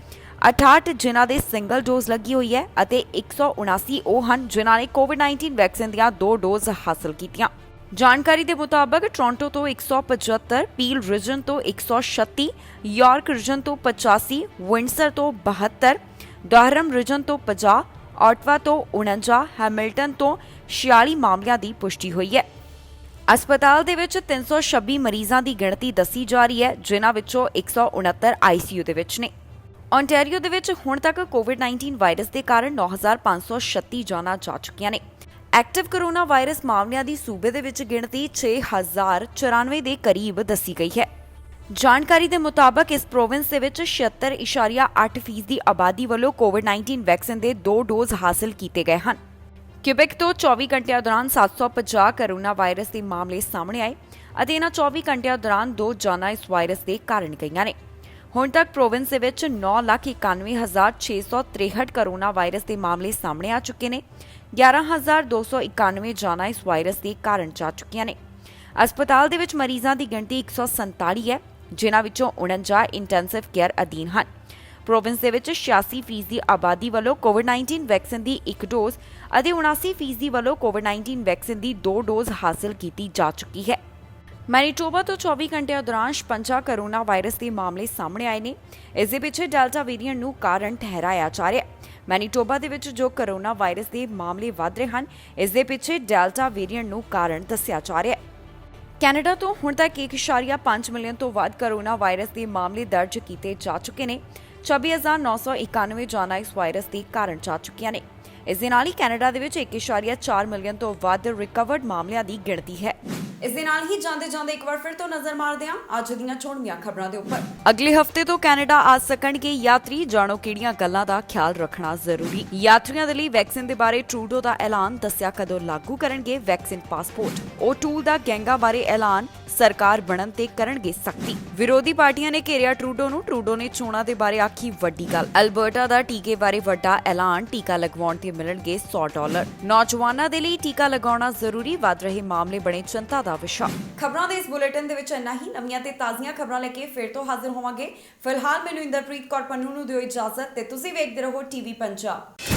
68 ਜਿਨ੍ਹਾਂ ਦੇ ਸਿੰਗਲ ਡੋਜ਼ ਲੱਗੀ ਹੋਈ ਹੈ ਅਤੇ 179 ਉਹ ਹਨ ਜਿਨ੍ਹਾਂ ਨੇ ਕੋਵਿਡ-19 ਵੈਕਸੀਨ ਦੀਆਂ 2 ਡੋਜ਼ ਹਾਸਲ ਕੀਤੀਆਂ। ਜਾਣਕਾਰੀ ਦੇ ਮੁਤਾਬਕ ਟੋਰਾਂਟੋ ਤੋਂ 175, ਪੀਲ ਰੀਜਨ ਤੋਂ 136, ਯਾਰਕ ਰੀਜਨ ਤੋਂ 85, ਵਿੰਡਸਰ ਤੋਂ 72, ਡਰਹਮ ਰੀਜਨ ਤੋਂ 50, ਆਟਵਾ ਤੋਂ 49, ਹੈਮਿਲਟਨ ਤੋਂ 46 ਮਾਮਲਿਆਂ ਦੀ ਪੁਸ਼ਟੀ ਹੋਈ ਹੈ। ਹਸਪਤਾਲ ਦੇ ਵਿੱਚ 326 ਮਰੀਜ਼ਾਂ ਦੀ ਗਿਣਤੀ ਦੱਸੀ ਜਾ ਰਹੀ ਹੈ, ਜਿਨ੍ਹਾਂ ਵਿੱਚੋਂ 169 ICU ਦੇ ਵਿੱਚ ਨੇ। ਓਨਟਾਰੀਓ ਦੇ ਵਿੱਚ ਹੁਣ ਤੱਕ ਕੋਵਿਡ-19 ਵਾਇਰਸ ਦੇ ਕਾਰਨ 9,536 ਜਾਨਾਂ ਜਾ ਚੁੱਕੀਆਂ ਨੇ। ਐਕਟਿਵ ਕੋਰੋਨਾ ਵਾਇਰਸ ਮਾਮਲਿਆਂ ਦੀ ਸੂਬੇ ਦੇ ਵਿੱਚ ਗਿਣਤੀ 6,094 ਦੇ ਕਰੀਬ ਦੱਸੀ ਗਈ ਹੈ। ਜਾਣਕਾਰੀ ਦੇ ਮੁਤਾਬਕ ਇਸ ਪ੍ਰੋਵਿੰਸ ਦੇ ਵਿੱਚ 76.8% ਦੀ ਆਬਾਦੀ ਵੱਲੋਂ ਕੋਵਿਡ-19 ਵੈਕਸੀਨ ਦੇ 2 ਡੋਜ਼ ਹਾਸਲ ਕੀਤੇ ਗਏ ਹਨ। ਕਿਊਬੈਕ ਤੋਂ 24 ਘੰਟਿਆਂ ਦੌਰਾਨ 750 ਕੋਰੋਨਾ ਵਾਇਰਸ ਦੇ ਮਾਮਲੇ ਸਾਹਮਣੇ ਆਏ ਅਤੇ ਇਹਨਾਂ 24 ਘੰਟਿਆਂ ਦੌਰਾਨ 2 ਜਾਨਾਂ ਇਸ ਵਾਇਰਸ ਦੇ ਕਾਰਨ ਗਈਆਂ ਨੇ। ਹੁਣ ਤੱਕ ਪ੍ਰੋਵਿੰਸ ਦੇ ਵਿੱਚ 9,91,663 ਕੋਰੋਨਾ ਵਾਇਰਸ ਦੇ ਮਾਮਲੇ ਸਾਹਮਣੇ ਆ ਚੁੱਕੇ ਨੇ। 11,291 ਜਾਨਾਂ ਇਸ ਵਾਇਰਸ ਦੇ ਕਾਰਨ ਜਾ ਚੁੱਕੀਆਂ ਨੇ। ਹਸਪਤਾਲ ਦੇ ਵਿੱਚ ਮਰੀਜ਼ਾਂ ਦੀ ਗਿਣਤੀ 147 ਹੈ, ਜਿਨ੍ਹਾਂ ਵਿੱਚੋਂ 49 ਇੰਟੈਂਸਿਵ ਕੇਅਰ ਅਧੀਨ ਹਨ। ਪ੍ਰੋਵਿੰਸ ਦੇ ਵਿੱਚ 86% ਦੀ ਆਬਾਦੀ ਵੱਲੋਂ ਕੋਵਿਡ-19 ਵੈਕਸੀਨ ਦੀ 1 ਡੋਜ਼ ਅਤੇ 79% ਦੀ ਵੱਲੋਂ ਕੋਵਿਡ-19 ਵੈਕਸੀਨ ਦੀ 2 ਡੋਜ਼ ਹਾਸਲ ਕੀਤੀ ਜਾ ਚੁੱਕੀ ਹੈ। ਮੈਨੀਟੋਬਾ ਤੋਂ 24 ਘੰਟਿਆਂ ਦੌਰਾਨ 56 ਕੋਰੋਨਾ ਵਾਇਰਸ ਦੇ ਮਾਮਲੇ ਸਾਹਮਣੇ ਆਏ ਨੇ। ਇਸ ਦੇ ਪਿੱਛੇ ਡੈਲਟਾ ਵੇਰੀਐਂਟ ਨੂੰ ਕਾਰਨ ਠਹਿਰਾਇਆ ਜਾ ਰਿਹਾ ਹੈ। ਮੈਨੀਟੋਬਾ ਦੇ ਵਿੱਚ ਜੋ ਕੋਰੋਨਾ ਵਾਇਰਸ ਦੇ ਮਾਮਲੇ ਵਧ ਰਹੇ ਹਨ, ਇਸ ਦੇ ਪਿੱਛੇ ਡੈਲਟਾ ਵੇਰੀਐਂਟ ਨੂੰ ਕਾਰਨ ਦੱਸਿਆ ਜਾ ਰਿਹਾ ਹੈ। ਕੈਨੇਡਾ ਤੋਂ ਹੁਣ ਤੱਕ 1.5 ਮਿਲੀਅਨ ਤੋਂ ਵੱਧ ਕੋਰੋਨਾ ਵਾਇਰਸ ਦੇ ਮਾਮਲੇ ਦਰਜ ਕੀਤੇ ਜਾ ਚੁੱਕੇ ਨੇ। 26,991 ਜਾਨਾਂ ਇਸ ਵਾਇਰਸ ਦੇ ਕਾਰਨ ਜਾ ਚੁੱਕੀਆਂ ਨੇ। ਇਸ ਦੇ ਨਾਲ ਹੀ ਕੈਨੇਡਾ ਦੇ ਵਿੱਚ 1.4 ਮਿਲੀਅਨ ਤੋਂ ਵੱਧ ਰਿਕਵਰਡ ਮਾਮਲਿਆਂ ਦੀ ਗਿਣਤੀ ਹੈ। ਇਸ ਦੇ ਨਾਲ ਹੀ ਜਾਂਦੇ ਇੱਕ ਵਾਰ ਫਿਰ ਤੋਂ ਨਜ਼ਰ ਮਾਰਦੇ ਹਾਂ ਅੱਜ ਦੀਆਂ ਚੋਣਵੀਆਂ ਖਬਰਾਂ ਦੇ ਉੱਪਰ। ਅਗਲੇ ਹਫਤੇ ਤੋਂ ਕੈਨੇਡਾ ਆ ਸਕਣਗੇ ਯਾਤਰੀ, ਜਾਣੋ ਕਿਹੜੀਆਂ ਗੱਲਾਂ ਦਾ ਖਿਆਲ ਰੱਖਣਾ ਜ਼ਰੂਰੀ। ਯਾਤਰੀਆਂ ਦੇ ਲਈ ਵੈਕਸੀਨ ਦੇ ਬਾਰੇ ਟਰੂਡੋ ਦਾ ਐਲਾਨ, ਦੱਸਿਆ ਕਦੋਂ ਲਾਗੂ ਕਰਨਗੇ ਵੈਕਸੀਨ ਪਾਸਪੋਰਟ। ਉਹ ਟੂਲ ਦਾ ਗੈਂਗਾ ਬਾਰੇ ਐਲਾਨ, ਸਰਕਾਰ ਬਣਨ ਤੇ ਕਰਨਗੇ ਸਖਤੀ। ਵਿਰੋਧੀ ਪਾਰਟੀਆਂ ਨੇ ਘੇਰਿਆ ਟਰੂਡੋ ਨੂੰ, ਟਰੂਡੋ ਨੇ ਚੋਣਾਂ ਦੇ ਬਾਰੇ ਆਖੀ ਵੱਡੀ ਗੱਲ। ਅਲਬਰਟਾ ਦਾ ਟੀਕੇ ਬਾਰੇ ਵੱਡਾ ਐਲਾਨ, ਟੀਕਾ ਲਗਵਾਉਣ ਤੇ ਮਿਲਣਗੇ $100। ਨੌਜਵਾਨਾਂ ਦੇ ਲਈ ਟੀਕਾ ਲਗਾਉਣਾ ਜ਼ਰੂਰੀ, ਵੱਧ ਰਹੇ ਮਾਮਲੇ ਬਣੇ ਚਿੰਤਾ ਦਾ ਵਿਸ਼ਾ। ਖਬਰਾਂ ਦੇ ਇਸ ਬੁਲੇਟਿਨ ਦੇ ਵਿੱਚ ਇੰਨਾ ਹੀ। ਨਵੀਆਂ ਤੇ ਤਾਜ਼ੀਆਂ ਖਬਰਾਂ ਲੈ ਕੇ ਫਿਰ ਤੋਂ ਹਾਜ਼ਰ ਹੋਵਾਂਗੇ। ਫਿਲਹਾਲ ਮੈਨੂੰ ਇੰਦਰਪ੍ਰੀਤ ਕੌਰ ਪੰਨੂ ਨੂੰ ਦਿਓ ਇਜਾਜ਼ਤ ਤੇ ਤੁਸੀਂ ਵੇਖਦੇ ਰਹੋ ਟੀਵੀ ਪੰਜਾਬ।